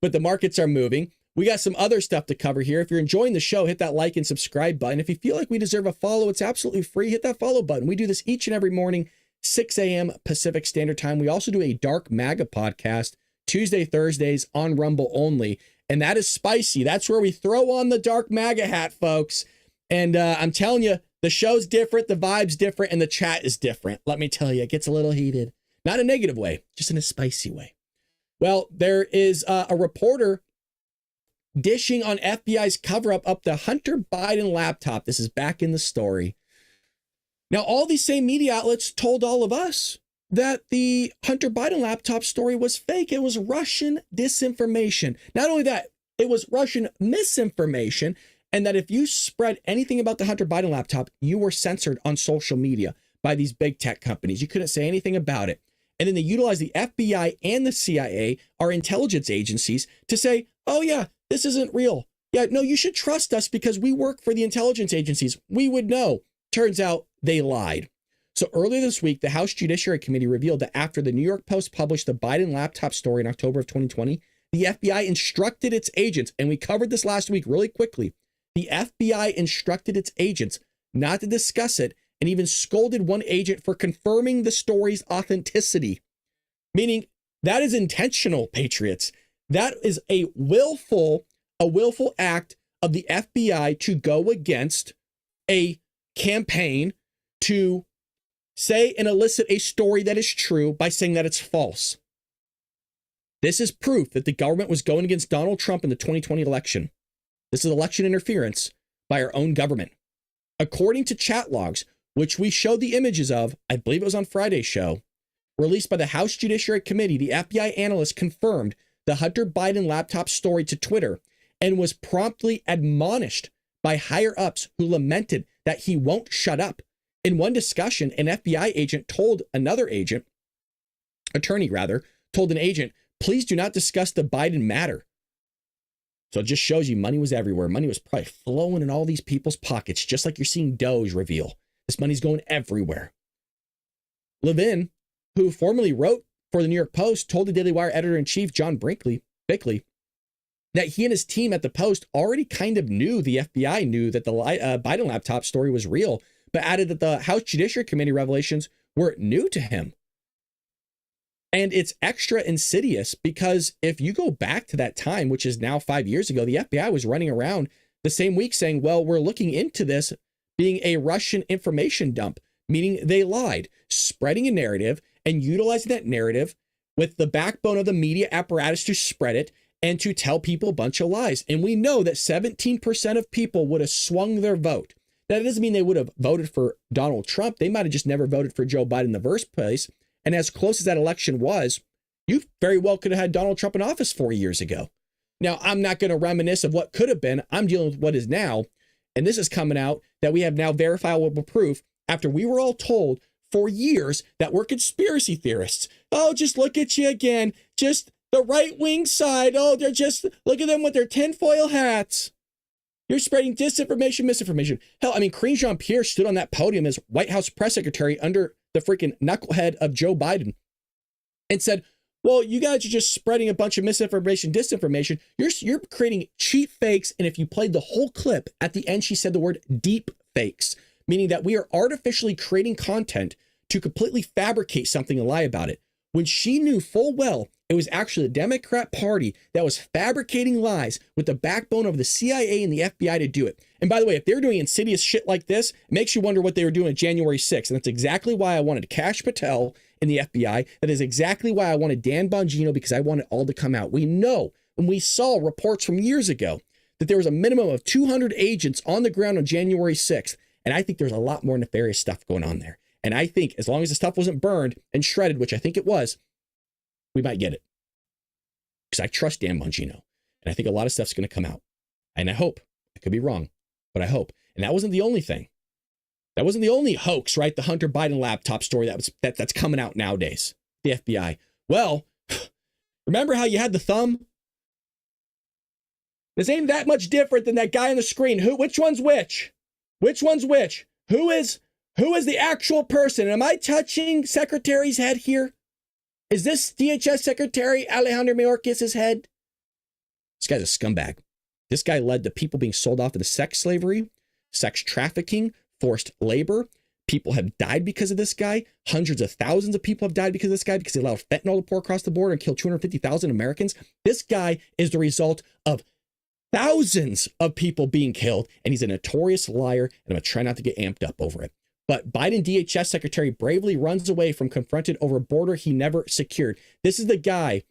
But the markets are moving. We got some other stuff to cover here. If you're enjoying the show, hit that like and subscribe button. If you feel like we deserve a follow, it's absolutely free. Hit that follow button. We do this each and every morning, 6 a.m. Pacific Standard Time. We also do a Dark MAGA podcast Tuesday, Thursdays on Rumble only. And that is spicy. That's where we throw on the Dark MAGA hat, folks. And I'm telling you, the show's different, the vibe's different, and the chat is different. Let me tell you, it gets a little heated. Not in a negative way, just in a spicy way. Well, there is a reporter dishing on FBI's cover-up of the Hunter Biden laptop. This is back in the story. Now, all these same media outlets told all of us that the Hunter Biden laptop story was fake. It was Russian disinformation. Not only that, it was Russian misinformation. And that if you spread anything about the Hunter Biden laptop, you were censored on social media by these big tech companies. You couldn't say anything about it. And then they utilize the FBI and the CIA, our intelligence agencies, to say, oh, yeah, this isn't real. Yeah, no, you should trust us because we work for the intelligence agencies. We would know. Turns out they lied. So earlier this week, the House Judiciary Committee revealed that after the New York Post published the Biden laptop story in October of 2020, the FBI instructed its agents, and we covered this last week really quickly, the FBI instructed its agents not to discuss it and even scolded one agent for confirming the story's authenticity. Meaning that is intentional, patriots. That is a willful act of the FBI to go against a campaign to say and elicit a story that is true by saying that it's false. This is proof that the government was going against Donald Trump in the 2020 election. This is election interference by our own government. According to chat logs, which we showed the images of, I believe it was on Friday's show, released by the House Judiciary Committee, the FBI analyst confirmed the Hunter Biden laptop story to Twitter and was promptly admonished by higher-ups who lamented that he won't shut up. In one discussion, an FBI agent told another agent, told an agent, please do not discuss the Biden matter. So it just shows you money was everywhere. Money was probably flowing in all these people's pockets, just like you're seeing Doge reveal. This money's going everywhere. Levin, who formerly wrote for the New York Post, told the Daily Wire editor-in-chief, John Bickley, that he and his team at the Post already kind of knew, the FBI knew that the Biden laptop story was real, but added that the House Judiciary Committee revelations were new to him. And it's extra insidious because if you go back to that time, which is now 5 years ago, the FBI was running around the same week saying, well, we're looking into this being a Russian information dump, meaning they lied, spreading a narrative and utilizing that narrative with the backbone of the media apparatus to spread it and to tell people a bunch of lies. And we know that 17% of people would have swung their vote. That doesn't mean they would have voted for Donald Trump. They might have just never voted for Joe Biden in the first place. And as close as that election was, you very well could have had Donald Trump in office 4 years ago. Now, I'm not going to reminisce of what could have been. I'm dealing with what is now. And this is coming out that we have now verifiable proof after we were all told for years that we're conspiracy theorists. Oh, just look at you again. Just the right wing side. Oh, they're just, look at them with their tinfoil hats. You're spreading disinformation, misinformation. Hell, I mean, Karine Jean-Pierre stood on that podium as White House press secretary under the freaking knucklehead of Joe Biden and said, Well, you guys are just spreading a bunch of misinformation, disinformation. You're creating cheap fakes. And if you played the whole clip, at the end, she said the word deep fakes, meaning that we are artificially creating content to completely fabricate something and lie about it, when she knew full well it was actually the Democrat Party that was fabricating lies with the backbone of the CIA and the FBI to do it. And by the way, if they're doing insidious shit like this, it makes you wonder what they were doing on January 6th. And that's exactly why I wanted Kash Patel in the FBI. That is exactly why I wanted Dan Bongino, because I want it all to come out. We know, and we saw reports from years ago, that there was a minimum of 200 agents on the ground on January 6th. And I think there's a lot more nefarious stuff going on there. And I think as long as the stuff wasn't burned and shredded, which I think it was, we might get it. Because I trust Dan Bongino. And I think a lot of stuff's going to come out. And I hope. I could be wrong, but I hope. And that wasn't the only thing. That wasn't the only hoax, right? The Hunter Biden laptop story that's coming out nowadays. The FBI. Well, remember how you had the thumb? This ain't that much different than that guy on the screen. Which one's which? Which one's which? Who is the actual person? Am I touching Secretary's head here? Is this DHS Secretary Alejandro Mayorkas's head? This guy's a scumbag. This guy led to people being sold off into sex slavery, sex trafficking, forced labor. People have died because of this guy. Hundreds of thousands of people have died because of this guy, because he allowed fentanyl to pour across the border and kill 250,000 Americans. This guy is the result of thousands of people being killed, and he's a notorious liar, and I'm going to try not to get amped up over it. But Biden DHS Secretary bravely runs away from confronted over a border he never secured. This is the guy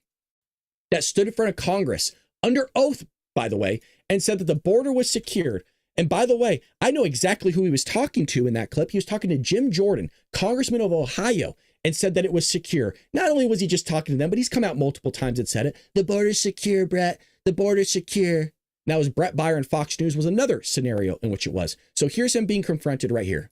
that stood in front of Congress under oath, by the way, and said that the border was secured. And by the way, I know exactly who he was talking to in that clip. He was talking to Jim Jordan, Congressman of Ohio, and said that it was secure. Not only was he just talking to them, but he's come out multiple times and said it. The border's secure, Brett. The border's secure. Now, as Brett Baier on Fox News was another scenario in which it was. So here's him being confronted right here.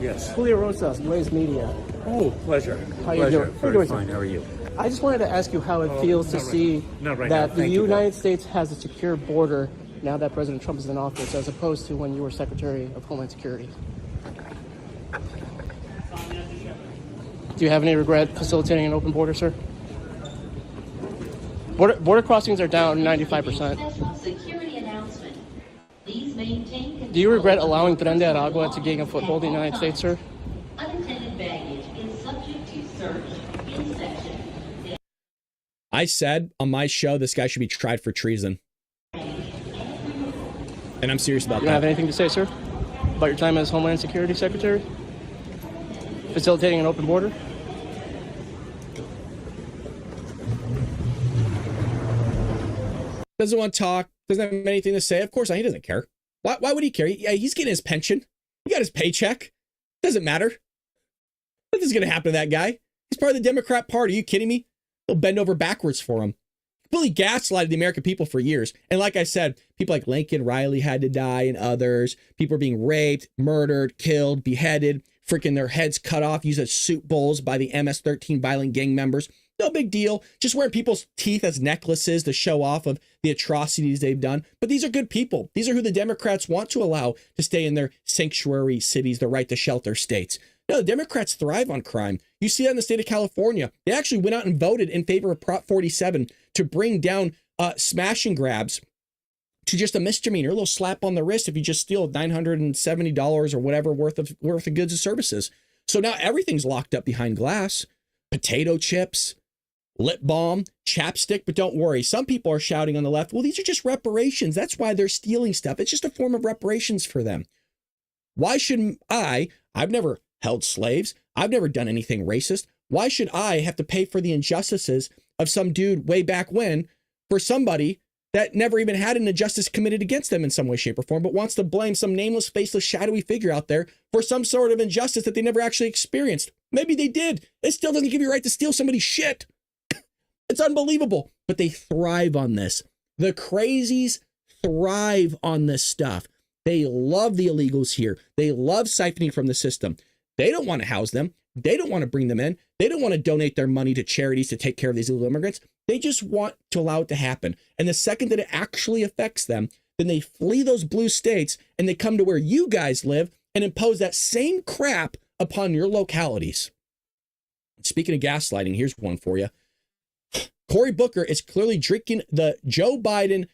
Yes. Julio Rosas, Blaze Media. Oh, pleasure. How are you pleasure. doing? Very fine. How are you? I just wanted to ask you how it feels to see that the United States has a secure border now that President Trump is in office, as opposed to when you were Secretary of Homeland Security. Do you have any regret facilitating an open border, sir? Border crossings are down 95%. Security announcement. Please maintain. Do you regret allowing Tren de Aragua to gain a foothold in the United States, sir? Unattended baggage is subject to search in section. I said on my show this guy should be tried for treason. And I'm serious about that. You don't have anything to say, sir, about your time as Homeland Security Secretary? Facilitating an open border? Doesn't want to talk, doesn't have anything to say. Of course, he doesn't care. Why would he care? He's getting his pension. He got his paycheck. Doesn't matter. Nothing's going to happen to that guy. He's part of the Democrat Party. Are you kidding me? They'll bend over backwards for him. Completely gaslighted the American people for years. And like I said, people like Lincoln Riley had to die and others. People are being raped, murdered, killed, beheaded, freaking their heads cut off, used as soup bowls by the MS-13 violent gang members. No big deal. Just wearing people's teeth as necklaces to show off of the atrocities they've done. But these are good people. These are who the Democrats want to allow to stay in their sanctuary cities, the right to shelter states. No, the Democrats thrive on crime. You see that in the state of California. They actually went out and voted in favor of Prop 47 to bring down smash and grabs to just a misdemeanor, a little slap on the wrist if you just steal $970 or whatever worth of goods and services. So now everything's locked up behind glass. Potato chips, lip balm, chapstick. But don't worry, some people are shouting on the left, well, these are just reparations. That's why they're stealing stuff. It's just a form of reparations for them. Why shouldn't I've never held slaves. I've never done anything racist. Why should I have to pay for the injustices of some dude way back when for somebody that never even had an injustice committed against them in some way, shape, or form, but wants to blame some nameless, faceless, shadowy figure out there for some sort of injustice that they never actually experienced? Maybe they did. It still doesn't give you a right to steal somebody's shit. It's unbelievable. But they thrive on this. The crazies thrive on this stuff. They love the illegals here. They love siphoning from the system. They don't want to house them. They don't want to bring them in. They don't want to donate their money to charities to take care of these illegal immigrants. They just want to allow it to happen. And the second that it actually affects them, then they flee those blue states and they come to where you guys live and impose that same crap upon your localities. Speaking of gaslighting, here's one for you. Cory Booker is clearly drinking the Joe Biden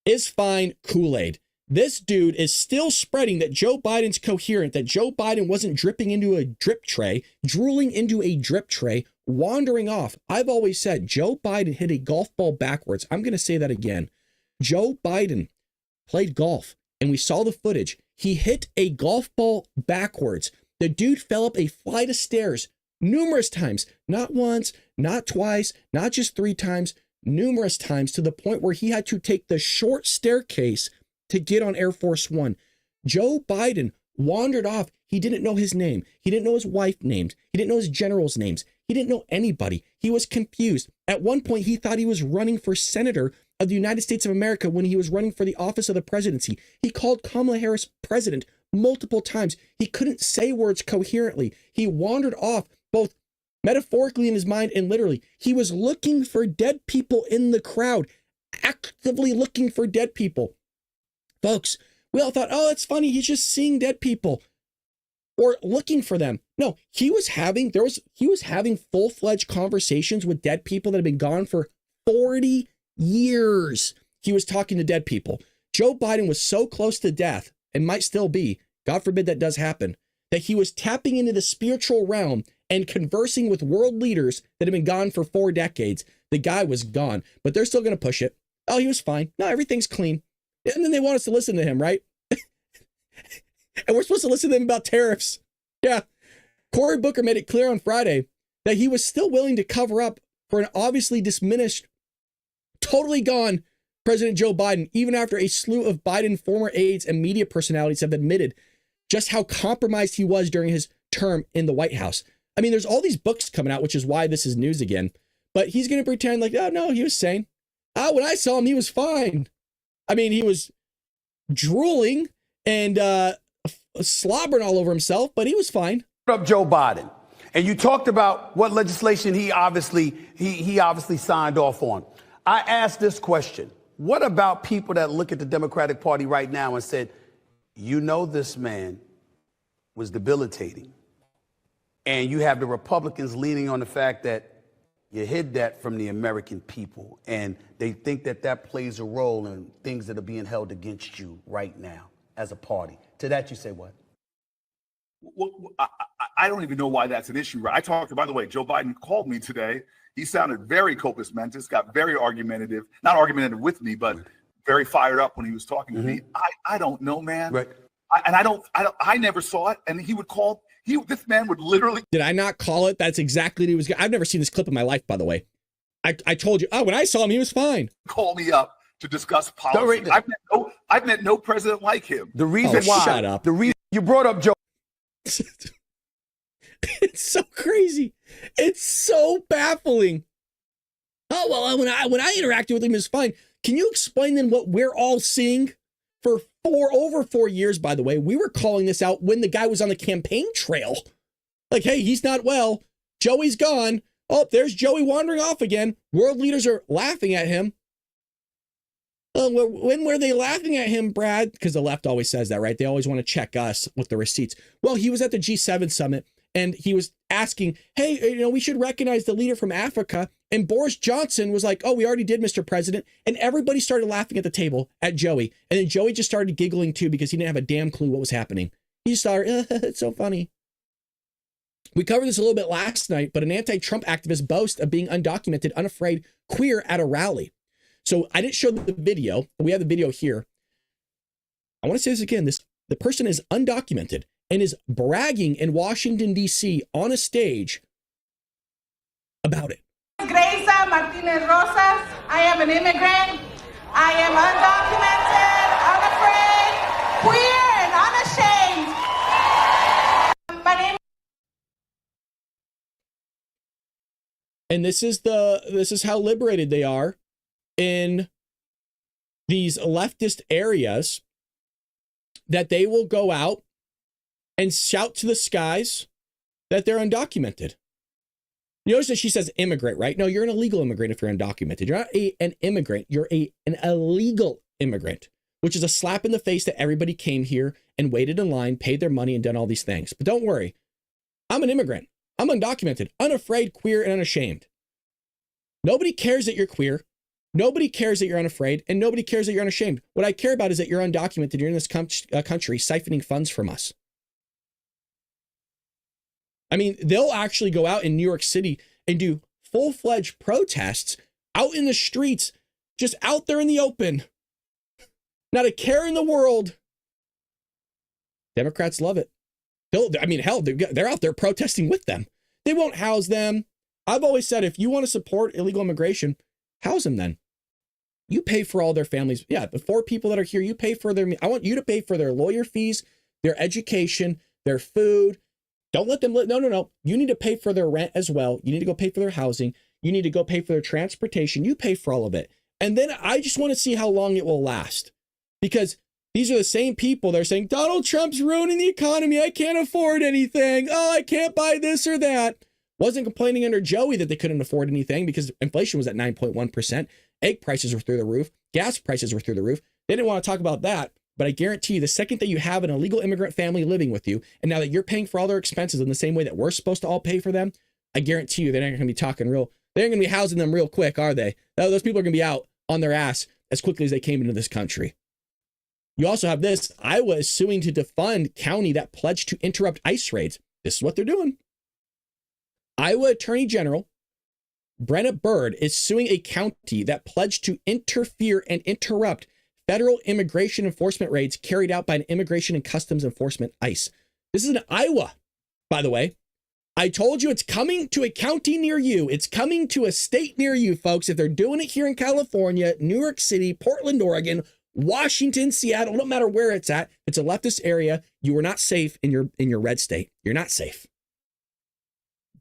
is fine Kool-Aid. This dude is still spreading that Joe Biden's coherent, that Joe Biden wasn't dripping into a drip tray, drooling into a drip tray, wandering off. I've always said Joe Biden hit a golf ball backwards. I'm going to say that again. Joe Biden played golf, and we saw the footage. He hit a golf ball backwards. The dude fell up a flight of stairs numerous times, not once, not twice, not just 3 times, numerous times, to the point where he had to take the short staircase to get on Air Force One. Joe Biden wandered off. He didn't know his name. He didn't know his wife's names. He didn't know his generals' names. He didn't know anybody. He was confused. At one point, he thought he was running for senator of the United States of America when he was running for the office of the presidency. He called Kamala Harris president multiple times. He couldn't say words coherently. He wandered off, both metaphorically in his mind and literally. He was looking for dead people in the crowd, actively looking for dead people. Folks, we all thought, oh, it's funny, he's just seeing dead people or looking for them. No, he was having full-fledged conversations with dead people that had been gone for 40 years. He was talking to dead people. Joe Biden was so close to death, and might still be, God forbid that does happen, that he was tapping into the spiritual realm and conversing with world leaders that have been gone for 4 decades. The guy was gone, but they're still going to push it. Oh, he was fine. No, everything's clean. And then they want us to listen to him, right? And we're supposed to listen to him about tariffs. Yeah. Cory Booker made it clear on Friday that he was still willing to cover up for an obviously diminished, totally gone President Joe Biden, even after a slew of Biden former aides and media personalities have admitted just how compromised he was during his term in the White House. I mean, there's all these books coming out, which is why this is news again. But he's going to pretend like, oh, no, he was sane. Oh, when I saw him, he was fine. I mean, he was drooling and slobbering all over himself, but he was fine. Up Joe Biden, and you talked about what legislation he obviously signed off on. I asked this question: what about people that look at the Democratic Party right now and said, you know, this man was debilitating, and you have the Republicans leaning on the fact that you hid that from the American people, and they think that that plays a role in things that are being held against you right now as a party. To that you say what? Well, I don't even know why that's an issue. I talked, by the way, Joe Biden called me today. He sounded very compos mentis, got very argumentative, not argumentative with me, but very fired up when he was talking to me. I don't know, man. Right. I never saw it. And he would call, this man would literally. Did I not call it? That's exactly what he was. I've never seen this clip in my life, by the way. I told you, when I saw him, he was fine. Call me up to discuss policy. I've met no president like him. The reason why. Shut up. The reason you brought up Joe. It's so crazy. It's so baffling. Oh, well, when I interacted with him, it's fine. Can you explain then what we're all seeing? For over 4 years, by the way, we were calling this out when the guy was on the campaign trail. Like, hey, he's not well. Joey's gone. Oh, there's Joey wandering off again. World leaders are laughing at him. When were they laughing at him, Brad? Because the left always says that, right? They always want to check us with the receipts. Well, he was at the G7 summit and he was asking, hey, we should recognize the leader from Africa. And Boris Johnson was like, oh, we already did, Mr. President. And everybody started laughing at the table at Joey. And then Joey just started giggling too because he didn't have a damn clue what was happening. He just started, it's so funny. We covered this a little bit last night, but an anti-Trump activist boasts of being undocumented, unafraid, queer at a rally. So I didn't show the video, but we have the video here. I want to say this again. The person is undocumented and is bragging in Washington, D.C. on a stage about it. Graysa Martinez Rosas. I am an immigrant. I am undocumented, unafraid, queer, and unashamed. My name. And this is how liberated they are in these leftist areas, that they will go out and shout to the skies that they're undocumented. You notice that she says immigrant, right? No, you're an illegal immigrant if you're undocumented. You're not an immigrant. You're an illegal immigrant, which is a slap in the face that everybody came here and waited in line, paid their money, and done all these things. But don't worry. I'm an immigrant. I'm undocumented, unafraid, queer, and unashamed. Nobody cares that you're queer. Nobody cares that you're unafraid, and nobody cares that you're unashamed. What I care about is that you're undocumented. You're in this country siphoning funds from us. I mean, they'll actually go out in New York City and do full-fledged protests out in the streets, just out there in the open. Not a care in the world. Democrats love it. Hell, they're out there protesting with them. They won't house them. I've always said, if you want to support illegal immigration, house them then. You pay for all their families. Yeah, the 4 people that are here, you pay for their, I want you to pay for their lawyer fees, their education, their food. Don't let them live. No. You need to pay for their rent as well. You need to go pay for their housing. You need to go pay for their transportation. You pay for all of it. And then I just want to see how long it will last. Because these are the same people that are saying, Donald Trump's ruining the economy. I can't afford anything. Oh, I can't buy this or that. Wasn't complaining under Joey that they couldn't afford anything because inflation was at 9.1%. Egg prices were through the roof. Gas prices were through the roof. They didn't want to talk about that. But I guarantee you, the second that you have an illegal immigrant family living with you, and now that you're paying for all their expenses in the same way that we're supposed to all pay for them, I guarantee you they're not going to be talking real. They aren't going to be housing them real quick, are they? Those people are going to be out on their ass as quickly as they came into this country. You also have this. Iowa is suing to defund county that pledged to interrupt ICE raids. This is what they're doing. Iowa Attorney General Brenna Bird is suing a county that pledged to interfere and interrupt federal immigration enforcement raids carried out by an Immigration and Customs Enforcement, ICE. This is in Iowa, by the way. I told you it's coming to a county near you. It's coming to a state near you, folks. If they're doing it here in California, New York City, Portland, Oregon, Washington, Seattle, no matter where it's at, it's a leftist area. You are not safe in your red state. You're not safe.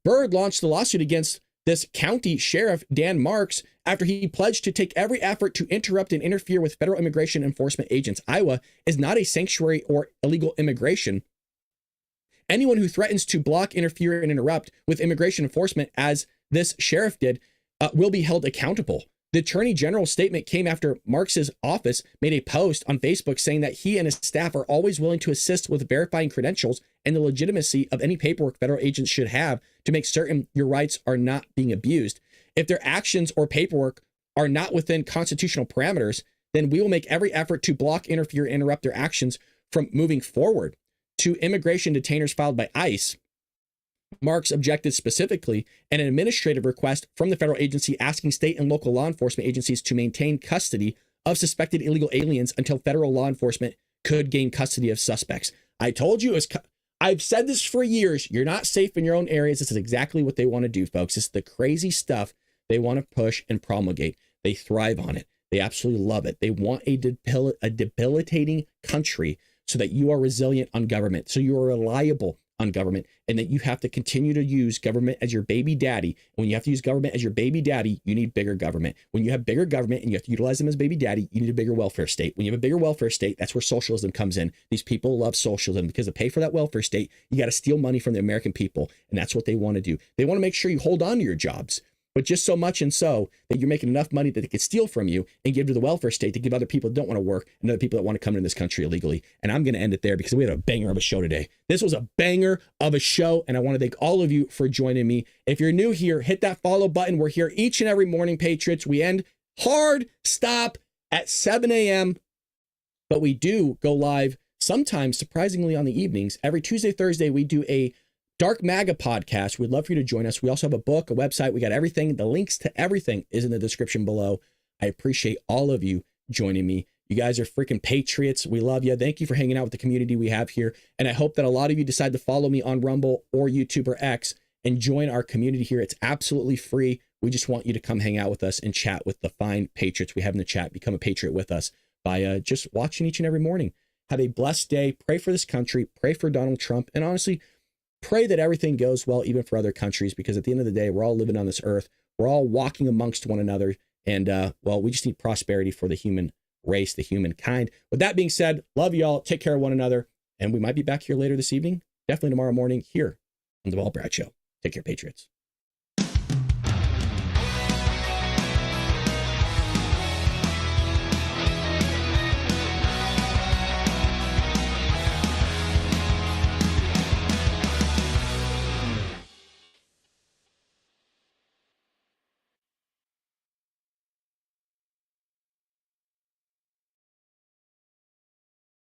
Bird launched the lawsuit against this county sheriff, Dan Marks, after he pledged to take every effort to interrupt and interfere with federal immigration enforcement agents. Iowa is not a sanctuary or illegal immigration. Anyone who threatens to block, interfere, and interrupt with immigration enforcement, as this sheriff did, will be held accountable. The Attorney General's statement came after Marks's office made a post on Facebook saying that he and his staff are always willing to assist with verifying credentials and the legitimacy of any paperwork federal agents should have to make certain your rights are not being abused. If their actions or paperwork are not within constitutional parameters, then we will make every effort to block, interfere, and interrupt their actions from moving forward. To immigration detainers filed by ICE, Marks objected specifically in an administrative request from the federal agency asking state and local law enforcement agencies to maintain custody of suspected illegal aliens until federal law enforcement could gain custody of suspects. I told you, I've said this for years. You're not safe in your own areas. This is exactly what they want to do, folks. It's the crazy stuff they want to push and promulgate. They thrive on it. They absolutely love it. They want a debilitating country so that you are resilient on government, so you are reliable on government, and that you have to continue to use government as your baby daddy. And when you have to use government as your baby daddy, you need bigger government. When you have bigger government and you have to utilize them as baby daddy, you need a bigger welfare state. When you have a bigger welfare state, that's where socialism comes in. These people love socialism because to pay for that welfare state, you got to steal money from the American people. And that's what they want to do. They want to make sure you hold on to your jobs, but just so much and so that you're making enough money that they could steal from you and give to the welfare state to give other people that don't want to work and other people that want to come into this country illegally. And I'm going to end it there because we had a banger of a show today. This was a banger of a show, and I want to thank all of you for joining me. If you're new here, hit that follow button. We're here each and every morning, Patriots. We end hard stop at 7 a.m., but we do go live sometimes, surprisingly, on the evenings. Every Tuesday, Thursday, we do a Dark MAGA podcast. We'd love for you to join us. We also have a book, a website. We got everything. The links to everything is in the description below. I appreciate all of you joining me. You guys are freaking patriots. We love you. Thank you for hanging out with the community we have here. And I hope that a lot of you decide to follow me on Rumble or YouTube or X and join our community here. It's absolutely free. We just want you to come hang out with us and chat with the fine patriots we have in the chat. Become a patriot with us by just watching each and every morning. Have a blessed day. Pray for this country. Pray for Donald Trump. And honestly, pray that everything goes well, even for other countries, because at the end of the day, we're all living on this earth. We're all walking amongst one another. And, well, we just need prosperity for the human race, the humankind. With that being said, love y'all. Take care of one another. And we might be back here later this evening, definitely tomorrow morning here on The Bald Brad Show. Take care, Patriots.